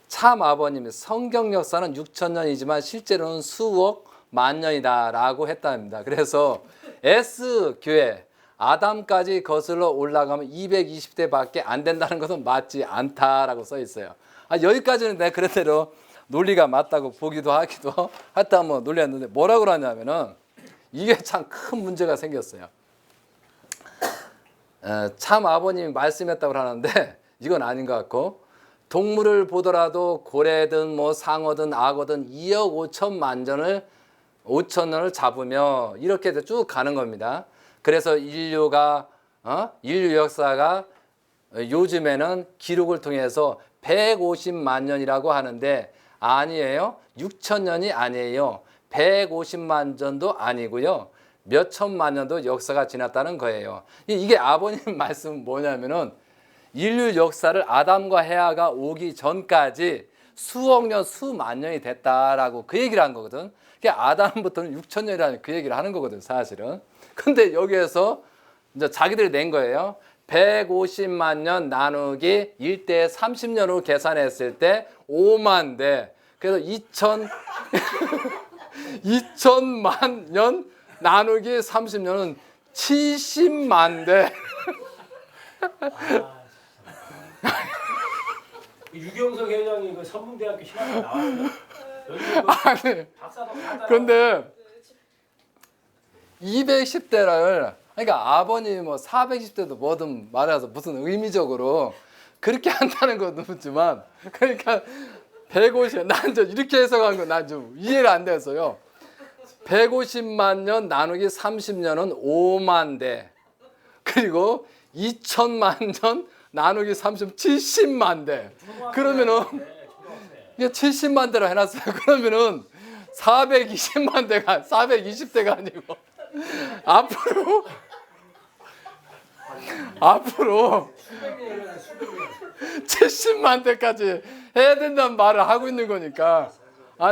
참 아버님의 성경 역사는 6천년이지만 실제로는 수억 만 년이다라고 했답니다. 그래서 S교회 아담까지 거슬러 올라가면 220대밖에 안 된다는 것은 맞지 않다라고 써 있어요. 여기까지는 내가 그래대로 논리가 맞다고 보기도 하기도 하다 뭐 논리했는데 뭐라고 그러냐면은 이게 참 큰 문제가 생겼어요. 참 아버님이 말씀했다고 하는데 이건 아닌 것 같고 동물을 보더라도 고래든 뭐 상어든 악어든 2억 5천 년을 잡으며 이렇게 쭉 가는 겁니다. 그래서 인류 역사가 요즘에는 기록을 통해서 150만 년이라고 하는데 아니에요. 6천 년이 아니에요. 150만 년도 아니고요. 몇 천만 년도 역사가 지났다는 거예요. 이게 아버님 말씀은 뭐냐면은 인류 역사를 아담과 헤아가 오기 전까지 수억 년, 수만 년이 됐다라고 그 얘기를 한 거거든. 그러니까 아담부터는 6천 년이라는 그 얘기를 하는 거거든, 사실은. 근데 여기에서 이제 자기들이 낸 거예요. 150만 년 나누기 1대 30년으로 계산했을 때 5만 대. 그래서 2000만 년 나누기 30년은 70만 대. 유경석 회장이 그 선문대학교 신학과 나왔어요. 아니, 박사도 다 근데 210대를 그러니까 아버님이 뭐 420대도 뭐든 말해서 무슨 의미적으로 그렇게 한다는 건 묻지만 그러니까 150, 난 좀 이렇게 해석한 건 난 좀 이해가 안 돼서요. 150만 년 나누기 30년은 5만 대. 그리고 2000만 년 나누기 30, 70만 대. 그러면은 이게 70만 대로 해놨어요. 그러면은 420만 대가 420대가 아니고 앞으로 70만 대까지 해야 된다는 말을 하고 있는 거니까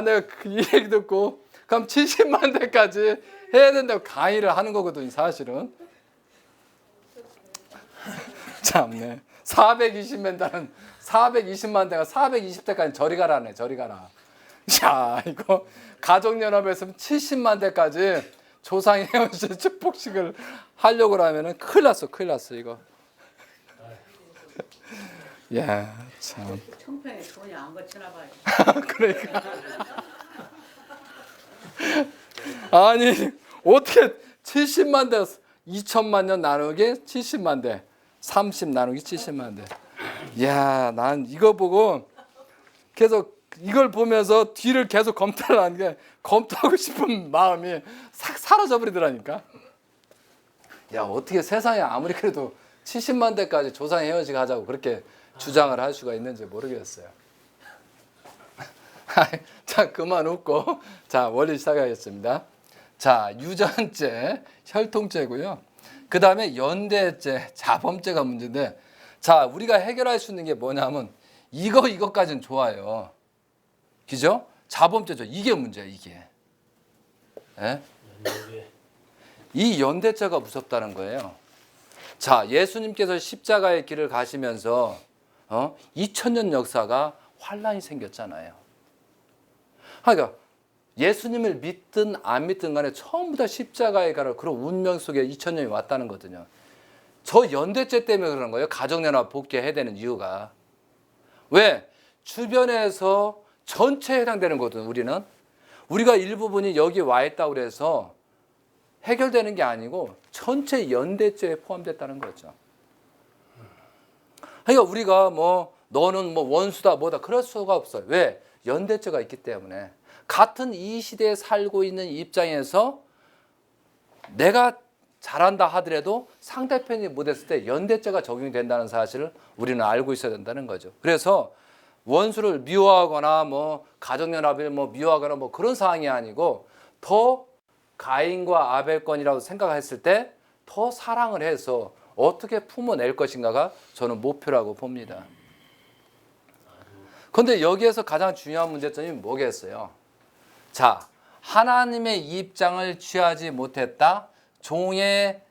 내가 이 얘기 듣고 그럼 70만 대까지 해야 된다고 강의를 하는 거거든요, 사실은. 참네. 420만 대가 420대까지 저리 가라네, 저리 가라. 자, 이거 가족연합에서 70만 대까지 조상의 헤어질 축복식을 하려고 하면은 큰일 났어, 이거. 야, 참. 청평에 돈이 안 거치나 봐요. 그러니까. 아니, 어떻게 70만 대, 2000만 년 나누기 70만 대, 30 나누기 70만 대. 야, 난 이거 보고 계속 이걸 보면서 뒤를 계속 검토를 하는 게 검토하고 싶은 마음이 싹 사라져 버리더라니까. 야, 어떻게 세상에 아무리 그래도 70만 대까지 조상 헤어지게 하자고 그렇게 주장을 할 수가 있는지 모르겠어요. 자, 그만 웃고 자, 원리 시작하겠습니다. 자, 유전죄, 혈통죄고요. 그 다음에 연대죄, 자범죄가 문제인데, 자, 우리가 해결할 수 있는 게 뭐냐면 이것까지는 좋아요. 그죠? 자범죄죠. 이게 문제야, 이게. 예? 이 연대죄가 무섭다는 거예요. 자, 예수님께서 십자가의 길을 가시면서 2000년 역사가 환란이 생겼잖아요. 그러니까 예수님을 믿든 안 믿든 간에 처음부터 십자가에 가는 그런 운명 속에 2000년이 왔다는 거거든요. 저 연대죄 때문에 그러는 거예요. 가정연합 복귀해야 되는 이유가. 왜? 주변에서 전체에 해당되는 거거든요. 우리가 일부분이 여기 와 있다고 그래서 해결되는 게 아니고 전체 연대죄에 포함됐다는 거죠. 그러니까 우리가 뭐 너는 뭐 원수다 뭐다 그럴 수가 없어요. 왜? 연대죄가 있기 때문에. 같은 이 시대에 살고 있는 입장에서 내가 잘한다 하더라도 상대편이 못했을 때 연대죄가 적용이 된다는 사실을 우리는 알고 있어야 된다는 거죠. 그래서 원수를 미워하거나 뭐 가정연합을 뭐 미워하거나 뭐 그런 상황이 아니고 더 가인과 아벨 건이라고 생각했을 때 더 사랑을 해서 어떻게 품어낼 것인가가 저는 목표라고 봅니다. 그런데 여기에서 가장 중요한 문제점이 뭐겠어요? 자, 하나님의 입장을 취하지 못했다. 종의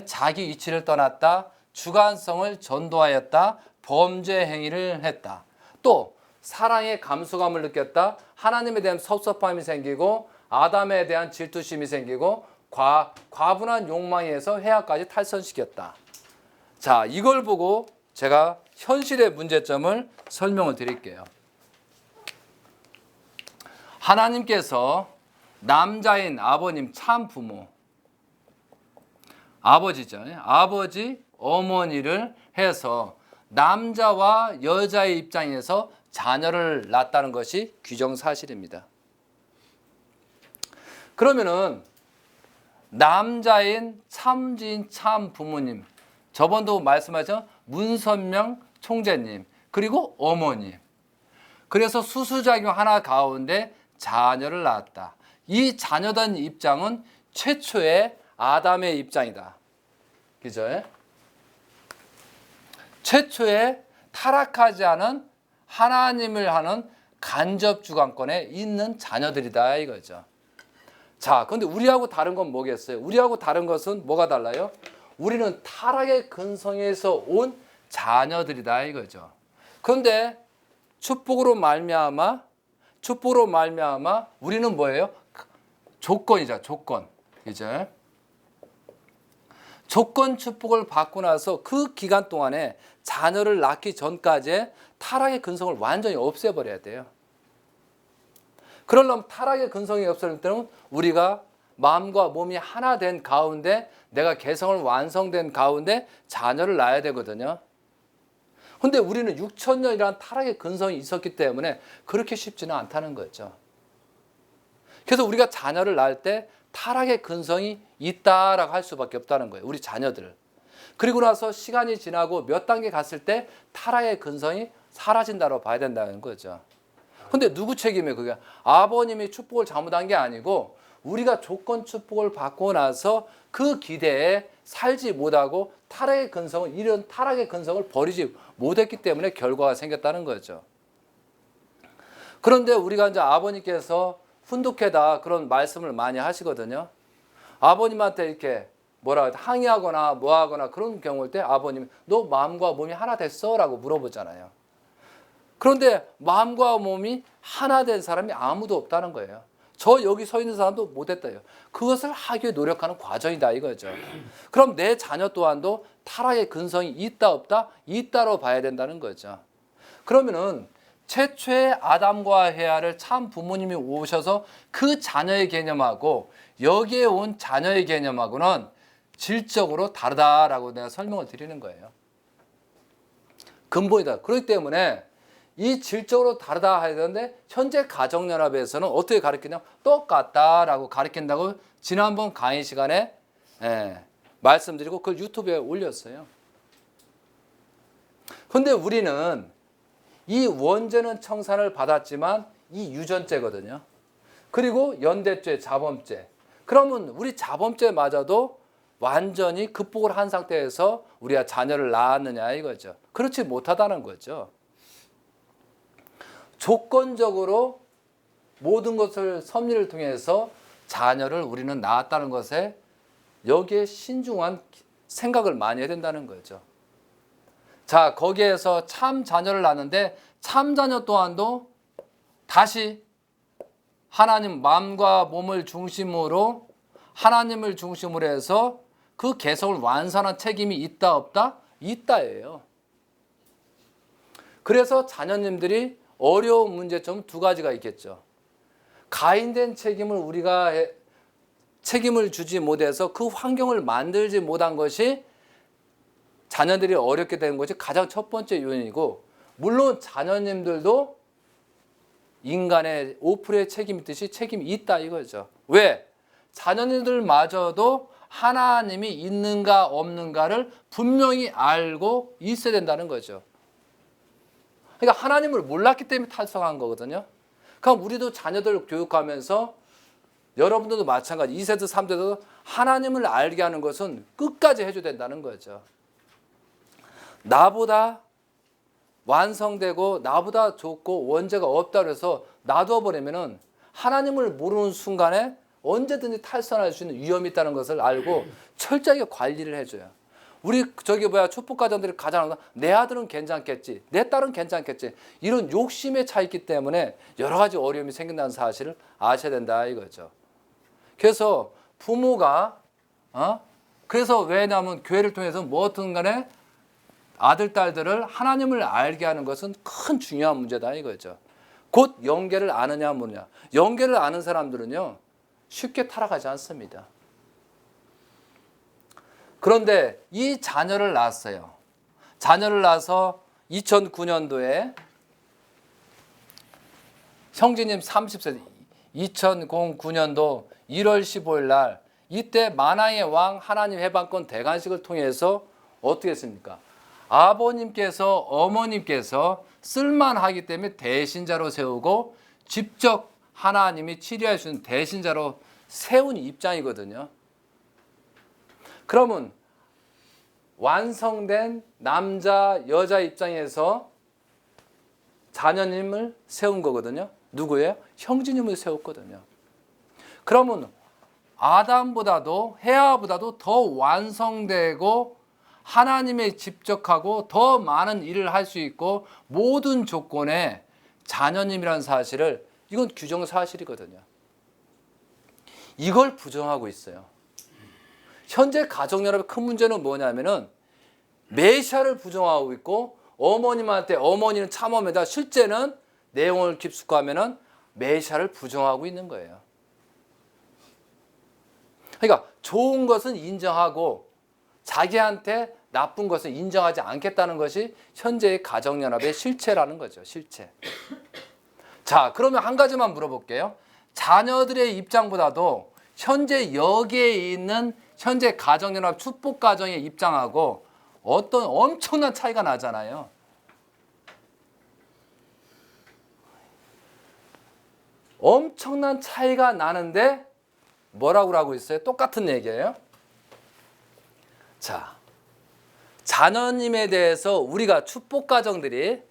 자기 위치를 떠났다. 주관성을 전도하였다. 범죄 행위를 했다. 또 사랑의 감수감을 느꼈다. 하나님에 대한 섭섭함이 생기고 아담에 대한 질투심이 생기고 과분한 욕망에 의해서 해악까지 탈선시켰다. 자, 이걸 보고 제가 현실의 문제점을 설명을 드릴게요. 하나님께서 남자인 아버님 참 부모, 아버지죠. 아버지, 어머니를 해서 남자와 여자의 입장에서 자녀를 낳았다는 것이 규정사실입니다. 그러면은 남자인 참지인 참 부모님, 저번도 말씀하신 문선명 총재님, 그리고 어머님. 그래서 수수작용 하나 가운데 자녀를 낳았다. 이 자녀된 입장은 최초의 아담의 입장이다. 그죠? 최초의 타락하지 않은 하나님을 하는 간접 주관권에 있는 자녀들이다 이거죠. 자, 근데 우리하고 다른 건 뭐겠어요? 우리하고 다른 것은 뭐가 달라요? 우리는 타락의 근성에서 온 자녀들이다 이거죠. 그런데 축복으로 말미암아 우리는 뭐예요? 조건이자 조건. 이제 조건 축복을 받고 나서 그 기간 동안에 자녀를 낳기 전까지 타락의 근성을 완전히 없애버려야 돼요. 그러려면 타락의 근성이 없을 때는 우리가 마음과 몸이 하나 된 가운데 내가 개성을 완성된 가운데 자녀를 낳아야 되거든요. 근데 우리는 6,000년이라는 타락의 근성이 있었기 때문에 그렇게 쉽지는 않다는 거죠. 그래서 우리가 자녀를 낳을 때 타락의 근성이 있다라고 할 수밖에 없다는 거예요. 우리 자녀들. 그리고 나서 시간이 지나고 몇 단계 갔을 때 타락의 근성이 사라진다고 봐야 된다는 거죠. 근데 누구 책임이에요? 그게 아버님이 축복을 잘못한 게 아니고 우리가 조건 축복을 받고 나서 그 기대에 살지 못하고 이런 타락의 근성을 버리지 못했기 때문에 결과가 생겼다는 거죠. 그런데 우리가 이제 아버님께서 훈독해다 그런 말씀을 많이 하시거든요. 아버님한테 이렇게 항의하거나 뭐하거나 그런 경우일 때 아버님이 너 마음과 몸이 하나 됐어? 라고 물어보잖아요. 그런데 마음과 몸이 하나 된 사람이 아무도 없다는 거예요. 저 여기 서 있는 사람도 못했다요. 그것을 하기 위해 노력하는 과정이다 이거죠. 그럼 내 자녀 또한도 타락의 근성이 있다 없다? 있다로 봐야 된다는 거죠. 그러면은 최초의 아담과 헤아를 참 부모님이 오셔서 그 자녀의 개념하고 여기에 온 자녀의 개념하고는 질적으로 다르다라고 내가 설명을 드리는 거예요. 근본이다. 그렇기 때문에 이 질적으로 다르다 해야 되는데 현재 가정연합에서는 어떻게 가르치냐? 똑같다라고 가르친다고 지난번 강의 시간에 말씀드리고 그걸 유튜브에 올렸어요. 그런데 우리는 이 원죄는 청산을 받았지만 이 유전죄거든요. 그리고 연대죄, 자범죄. 그러면 우리 자범죄마저도 완전히 극복을 한 상태에서 우리가 자녀를 낳았느냐 이거죠. 그렇지 못하다는 거죠. 조건적으로 모든 것을 섭리를 통해서 자녀를 우리는 낳았다는 것에 여기에 신중한 생각을 많이 해야 된다는 거죠. 자, 거기에서 참 자녀를 낳는데 참 자녀 또한도 다시 하나님 마음과 몸을 중심으로 하나님을 중심으로 해서 그 개성을 완성한 책임이 있다 없다? 있다예요. 그래서 자녀님들이 어려운 문제점 두 가지가 있겠죠. 가인된 책임을 우리가 책임을 주지 못해서 그 환경을 만들지 못한 것이 자녀들이 어렵게 되는 것이 가장 첫 번째 요인이고, 물론 자녀님들도 인간의 5%의 책임이 있듯이 책임이 있다 이거죠. 왜? 자녀님들마저도 하나님이 있는가 없는가를 분명히 알고 있어야 된다는 거죠. 그러니까 하나님을 몰랐기 때문에 탈성한 거거든요. 그럼 우리도 자녀들 교육하면서 여러분들도 마찬가지 2세대 3세대도 하나님을 알게 하는 것은 끝까지 해줘야 된다는 거죠. 나보다 완성되고 나보다 좋고 원죄가 없다 그래서 놔둬버리면은 하나님을 모르는 순간에 언제든지 탈선할 수 있는 위험이 있다는 것을 알고 철저하게 관리를 해줘요. 우리 축복 가정들이 가장 내 아들은 괜찮겠지, 내 딸은 괜찮겠지, 이런 욕심에 차 있기 때문에 여러 가지 어려움이 생긴다는 사실을 아셔야 된다 이거죠. 그래서 부모가 그래서 왜냐하면 교회를 통해서 뭐든 간에 아들 딸들을 하나님을 알게 하는 것은 큰 중요한 문제다 이거죠. 곧 영계를 아느냐 모르냐. 영계를 아는 사람들은요 쉽게 타락하지 않습니다. 그런데 이 자녀를 낳았어요. 자녀를 낳아서 2009년도에 형제님 30세 2009년도 1월 15일 날 이때 만왕의 왕 하나님 해방권 대관식을 통해서 어떻게 했습니까? 아버님께서 어머님께서 쓸만하기 때문에 대신자로 세우고 직접 하나님이 치료할 수 있는 대신자로 세운 입장이거든요. 그러면 완성된 남자 여자 입장에서 자녀님을 세운 거거든요. 누구예요? 형제님을 세웠거든요. 그러면 아담보다도 헤아보다도 더 완성되고 하나님에 집적하고 더 많은 일을 할 수 있고 모든 조건에 자녀님이라는 사실을 이건 규정 사실이거든요. 이걸 부정하고 있어요. 현재 가정연합의 큰 문제는 뭐냐면은 메시아를 부정하고 있고 어머님한테 어머니는 참음에다 실제는 내용을 깊숙하면은 메시아를 부정하고 있는 거예요. 그러니까 좋은 것은 인정하고 자기한테 나쁜 것은 인정하지 않겠다는 것이 현재의 가정연합의 실체라는 거죠. 실체. 자, 그러면 한 가지만 물어볼게요. 자녀들의 입장보다도 현재 여기에 있는 현재 가정연합 축복가정의 입장하고 어떤 엄청난 차이가 나잖아요. 엄청난 차이가 나는데 뭐라고 하고 있어요? 똑같은 얘기예요. 자, 자녀님에 대해서 우리가 축복가정들이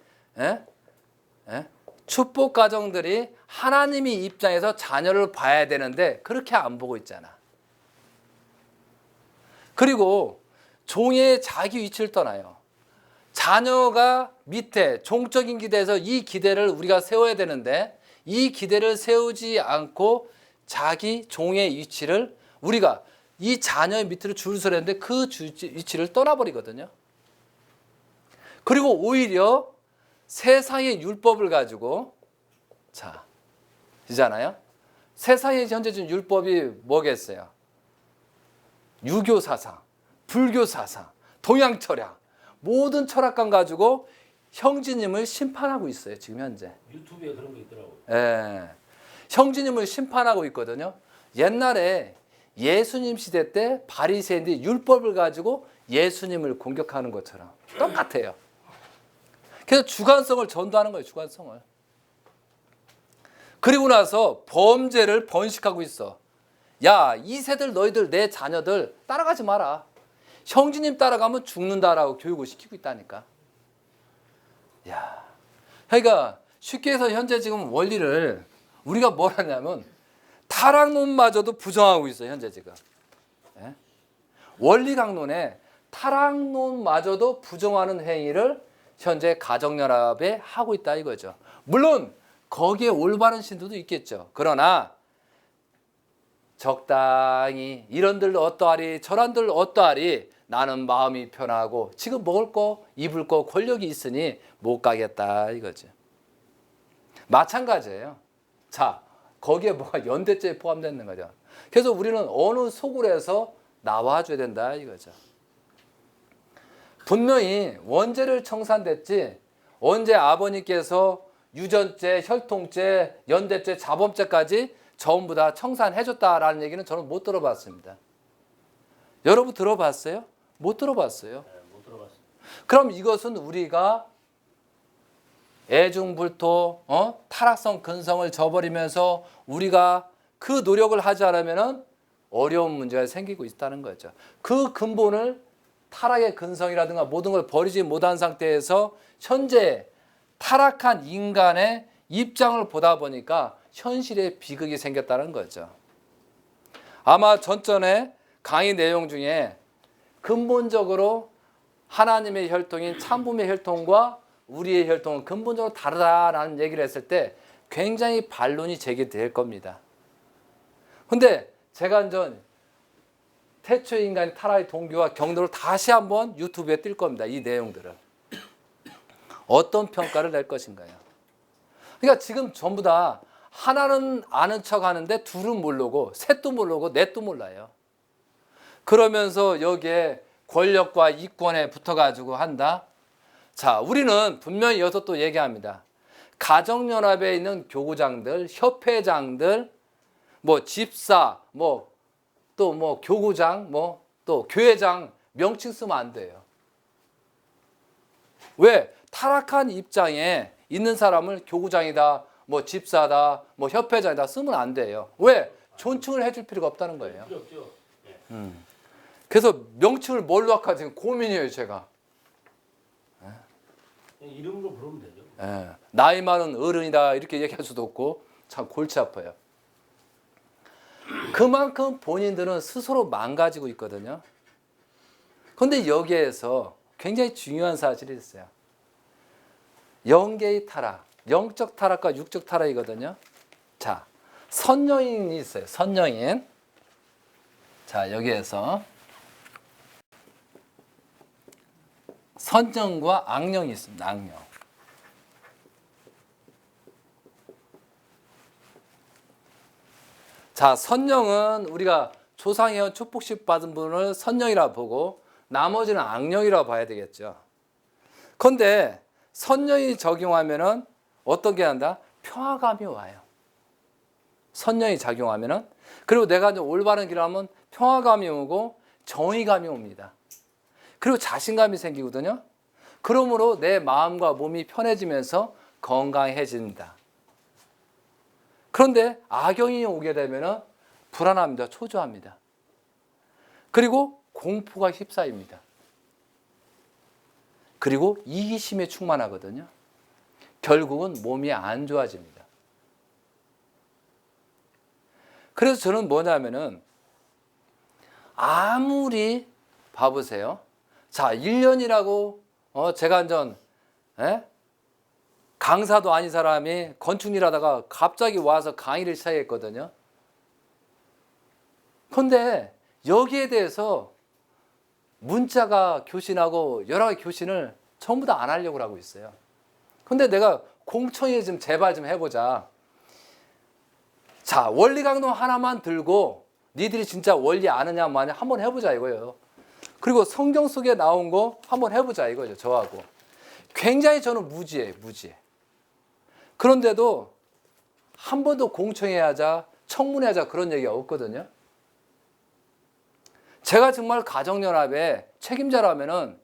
축복가정들이 하나님이 입장에서 자녀를 봐야 되는데 그렇게 안 보고 있잖아. 그리고 종의 자기 위치를 떠나요. 자녀가 밑에 종적인 기대에서 이 기대를 우리가 세워야 되는데 이 기대를 세우지 않고 자기 종의 위치를 우리가 이 자녀의 밑으로 줄 서야 되는데 그 위치를 떠나버리거든요. 그리고 오히려 세상의 율법을 가지고 자, 이잖아요. 세상에 현재 지금 율법이 뭐겠어요? 유교 사상, 불교 사상, 동양 철학 모든 철학관 가지고 형제님을 심판하고 있어요. 지금 현재. 유튜브에 그런 거 있더라고. 예, 형제님을 심판하고 있거든요. 옛날에 예수님 시대 때 바리새인들이 율법을 가지고 예수님을 공격하는 것처럼 똑같아요. 그래서 주관성을 전도하는 거예요. 주관성을. 그리고 나서 범죄를 번식하고 있어. 야, 이 세들 너희들 내 자녀들 따라가지 마라. 형제님 따라가면 죽는다라고 교육을 시키고 있다니까. 야, 그러니까 쉽게 해서 현재 지금 원리를 우리가 뭘 하냐면 타락론마저도 부정하고 있어요. 현재 지금. 예? 원리 강론에 타락론마저도 부정하는 행위를 현재 가정연합에 하고 있다 이거죠. 물론 거기에 올바른 신도도 있겠죠. 그러나 적당히 이런들 어떠하리 저런들 어떠하리 나는 마음이 편하고 지금 먹을 거 입을 거 권력이 있으니 못 가겠다 이거죠. 마찬가지예요. 자, 거기에 뭐가 연대죄에 포함되는 거죠. 그래서 우리는 어느 소굴에서 나와줘야 된다 이거죠. 분명히 원죄를 청산됐지 언제 아버님께서 유전죄, 혈통죄, 연대죄, 자범죄까지 전부 다 청산해줬다라는 얘기는 저는 못 들어봤습니다. 여러분 들어봤어요? 못 들어봤어요. 네, 못 들어봤어요. 그럼 이것은 우리가 애중불토, 타락성 근성을 저버리면서 우리가 그 노력을 하지 않으면 어려운 문제가 생기고 있다는 거죠. 그 근본을 타락의 근성이라든가 모든 걸 버리지 못한 상태에서 현재 타락한 인간의 입장을 보다 보니까 현실에 비극이 생겼다는 거죠. 아마 전전에 강의 내용 중에 근본적으로 하나님의 혈통인 참부의 혈통과 우리의 혈통은 근본적으로 다르다라는 얘기를 했을 때 굉장히 반론이 제기될 겁니다. 근데 제가 이제 태초 인간의 타락의 동기와 경도를 다시 한번 유튜브에 뜰 겁니다. 이 내용들을. 어떤 평가를 낼 것인가요? 그러니까 지금 전부 다 하나는 아는 척 하는데 둘은 모르고 셋도 모르고 넷도 몰라요. 그러면서 여기에 권력과 이권에 붙어가지고 한다. 자, 우리는 분명히 여기서 또 얘기합니다. 가정연합에 있는 교구장들, 협회장들, 뭐 집사, 또 교구장, 또 교회장 명칭 쓰면 안 돼요. 왜? 타락한 입장에 있는 사람을 교구장이다, 집사다, 협회장이다 쓰면 안 돼요. 왜? 존칭을 해줄 필요가 없다는 거예요. 필요 없죠. 네. 그래서 명칭을 뭘로 할까 지금 고민이에요, 제가. 그냥 이름으로 부르면 되죠. 예, 나이 많은 어른이다 이렇게 얘기할 수도 없고 참 골치 아파요. 그만큼 본인들은 스스로 망가지고 있거든요. 그런데 여기에서 굉장히 중요한 사실이 있어요. 영계의 타락, 영적 타락과 육적 타락이거든요. 자, 선녀인이 있어요. 선녀인. 자, 여기에서 선정과 악령이 있습니다. 악령. 자, 선령은 우리가 조상에온 축복식 받은 분을 선령이라 보고 나머지는 악령이라 봐야 되겠죠. 그런데 선령이 적용하면은 어떤 게 한다? 평화감이 와요. 선령이 작용하면은. 그리고 내가 이제 올바른 길을 하면 평화감이 오고 정의감이 옵니다. 그리고 자신감이 생기거든요. 그러므로 내 마음과 몸이 편해지면서 건강해집니다. 그런데 악영이 오게 되면 불안합니다. 초조합니다. 그리고 공포가 휩싸입니다. 그리고 이기심에 충만하거든요. 결국은 몸이 안 좋아집니다. 그래서 저는 뭐냐면은 아무리 봐보세요. 자, 1년이라고 제가 완전 강사도 아닌 사람이 건축일 하다가 갑자기 와서 강의를 시작했거든요. 그런데 여기에 대해서 문자가 교신하고 여러 가지 교신을 전부 다 안 하려고 하고 있어요. 근데 내가 공청회 좀 제발 좀 해보자. 자, 원리 강론 하나만 들고 니들이 진짜 원리 아느냐 마냐 한번 해보자 이거예요. 그리고 성경 속에 나온 거 한번 해보자 이거죠. 저하고. 굉장히 저는 무지해. 그런데도 한 번도 공청회 하자, 청문회 하자 그런 얘기가 없거든요. 제가 정말 가정연합의 책임자라면은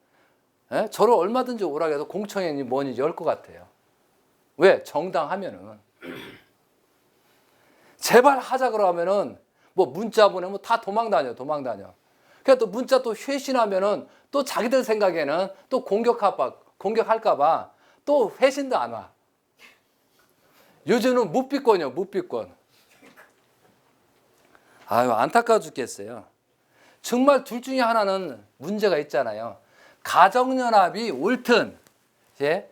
저를 얼마든지 오라고 해서 공청회니 뭐니 열 것 같아요. 왜? 정당하면은. 제발 하자 그러면은 뭐 문자 보내면 다 도망다녀. 그러니까 또 문자 또 회신하면은 또 자기들 생각에는 또 공격할까봐 또 회신도 안 와. 요즘은 묵비권이요, 묵비권. 아유, 안타까워 죽겠어요. 정말 둘 중에 하나는 문제가 있잖아요. 가정연합이 옳든, 예?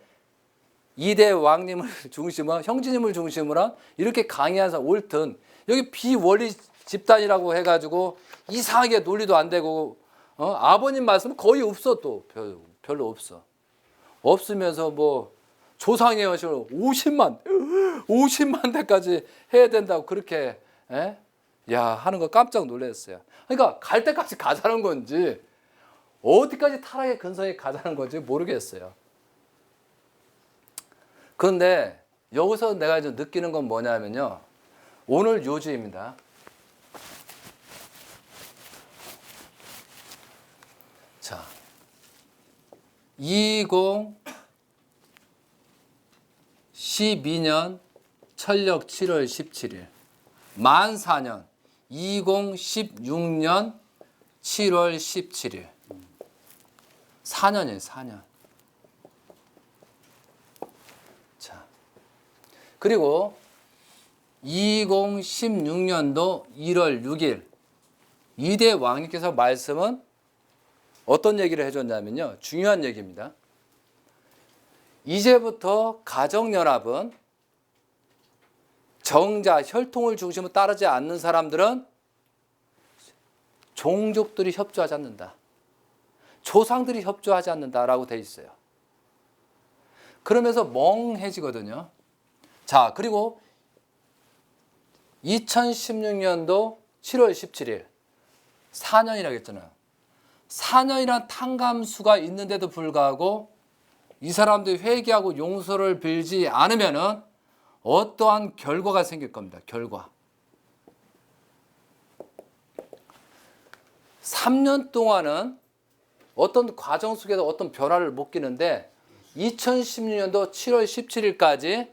2대 왕님을 중심으로, 형제님을 중심으로 한 이렇게 강의한 사람 옳든, 여기 비원리 집단이라고 해가지고 이상하게 논리도 안 되고, 아버님 말씀은 거의 없어, 또. 별로 없어. 없으면서 뭐, 조상의 여신을 50만 대까지 해야 된다고 그렇게, 하는 거 깜짝 놀랐어요. 그러니까 갈 때까지 가자는 건지, 어디까지 타락의 근성에 가자는 건지 모르겠어요. 그런데 여기서 내가 이제 느끼는 건 뭐냐면요. 오늘 요주입니다. 자, 2012년 철력 7월 17일 만 4년 2016년 7월 17일 4년이에요. 4년. 자, 그리고 2016년도 1월 6일 이대 왕님께서 말씀은 어떤 얘기를 해줬냐면요. 중요한 얘기입니다. 이제부터 가정연합은 정자, 혈통을 중심으로 따르지 않는 사람들은 종족들이 협조하지 않는다. 조상들이 협조하지 않는다라고 돼 있어요. 그러면서 멍해지거든요. 자, 그리고 2016년도 7월 17일 4년이라고 했잖아요. 4년이란 탕감수가 있는데도 불구하고 이 사람들이 회개하고 용서를 빌지 않으면은 어떠한 결과가 생길 겁니다. 결과. 3년 동안은 어떤 과정 속에서 어떤 변화를 못 끼는데 2016년도 7월 17일까지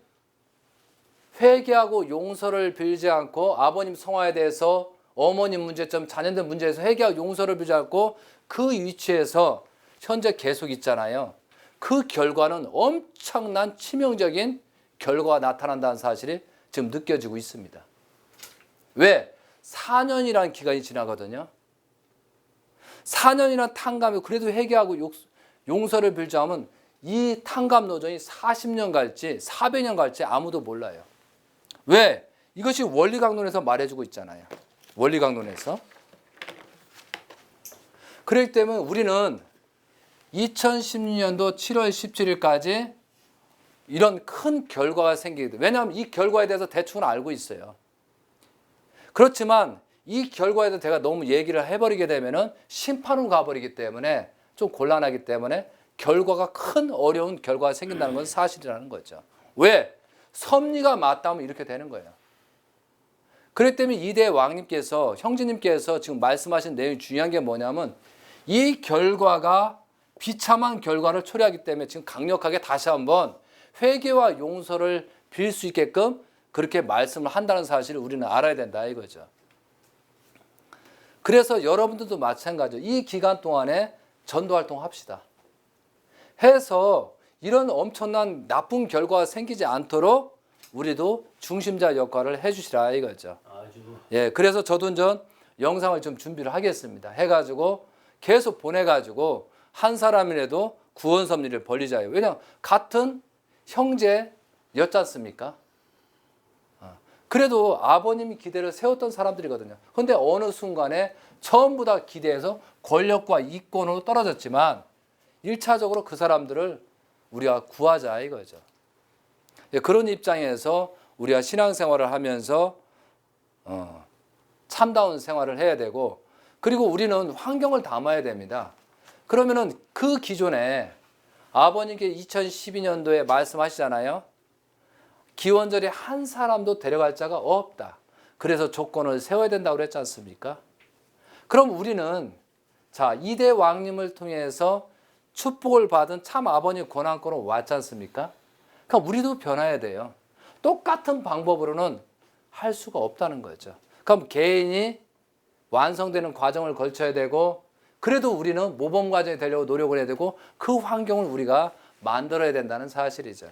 회개하고 용서를 빌지 않고 아버님 성화에 대해서 어머님 문제점, 자녀들 문제에서 회개하고 용서를 빌지 않고 그 위치에서 현재 계속 있잖아요. 그 결과는 엄청난 치명적인 결과가 나타난다는 사실이 지금 느껴지고 있습니다. 왜? 4년이라는 기간이 지나거든요. 4년이라는 탕감이 그래도 회개하고 용서를 빌자 하면 이 탕감 노정이 40년 갈지 400년 갈지 아무도 몰라요. 왜? 이것이 원리강론에서 말해주고 있잖아요. 원리강론에서. 그렇기 때문에 우리는 2016년도 7월 17일까지 이런 큰 결과가 생기게 돼요. 왜냐하면 이 결과에 대해서 대충은 알고 있어요. 그렇지만 이 결과에 대해서 제가 너무 얘기를 해버리게 되면은 심판으로 가버리기 때문에 좀 곤란하기 때문에 결과가 큰 어려운 결과가 생긴다는 건 사실이라는 거죠. 왜? 섭리가 맞다면 이렇게 되는 거예요. 그렇기 때문에 이대 왕님께서 형제님께서 지금 말씀하신 내용이 중요한 게 뭐냐면 이 결과가 비참한 결과를 초래하기 때문에 지금 강력하게 다시 한번 회개와 용서를 빌 수 있게끔 그렇게 말씀을 한다는 사실을 우리는 알아야 된다 이거죠. 그래서 여러분들도 마찬가지죠. 이 기간 동안에 전도활동 합시다. 해서 이런 엄청난 나쁜 결과가 생기지 않도록 우리도 중심자 역할을 해주시라 이거죠. 아주. 예, 그래서 저도 전 영상을 좀 준비를 하겠습니다. 해가지고 계속 보내가지고 한 사람이라도 구원 섭리를 벌리자요. 왜냐하면 같은 형제였지 않습니까? 그래도 아버님이 기대를 세웠던 사람들이거든요. 그런데 어느 순간에 전부 다 기대에서 권력과 이권으로 떨어졌지만 1차적으로 그 사람들을 우리가 구하자 이거죠. 그런 입장에서 우리가 신앙생활을 하면서 참다운 생활을 해야 되고 그리고 우리는 환경을 담아야 됩니다. 그러면은 그 기존에 아버님께 2012년도에 말씀하시잖아요. 기원절에 한 사람도 데려갈 자가 없다. 그래서 조건을 세워야 된다고 그랬지 않습니까? 그럼 우리는 자, 이대 왕님을 통해서 축복을 받은 참 아버님 고난권으로 왔지 않습니까? 그러니까 우리도 변화해야 돼요. 똑같은 방법으로는 할 수가 없다는 거죠. 그럼 개인이 완성되는 과정을 거쳐야 되고 그래도 우리는 모범 과정이 되려고 노력을 해야 되고 그 환경을 우리가 만들어야 된다는 사실이죠.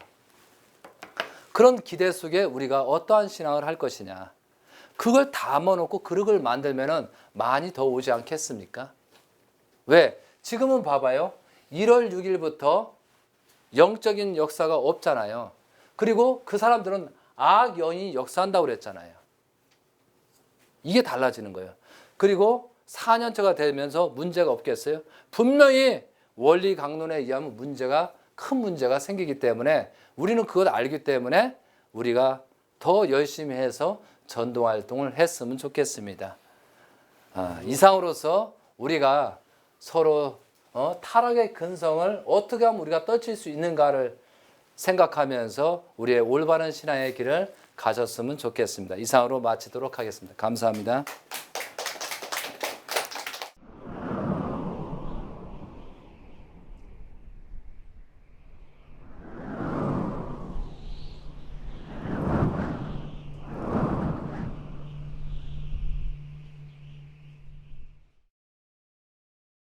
그런 기대 속에 우리가 어떠한 신앙을 할 것이냐. 그걸 담아놓고 그릇을 만들면은 많이 더 오지 않겠습니까? 왜? 지금은 봐봐요. 1월 6일부터 영적인 역사가 없잖아요. 그리고 그 사람들은 악영이 역사한다고 그랬잖아요. 이게 달라지는 거예요. 그리고 4년차가 되면서 문제가 없겠어요? 분명히 원리 강론에 의하면 큰 문제가 생기기 때문에 우리는 그걸 알기 때문에 우리가 더 열심히 해서 전도 활동을 했으면 좋겠습니다. 이상으로서 우리가 서로 타락의 근성을 어떻게 하면 우리가 떨칠 수 있는가를 생각하면서 우리의 올바른 신앙의 길을 가졌으면 좋겠습니다. 이상으로 마치도록 하겠습니다. 감사합니다.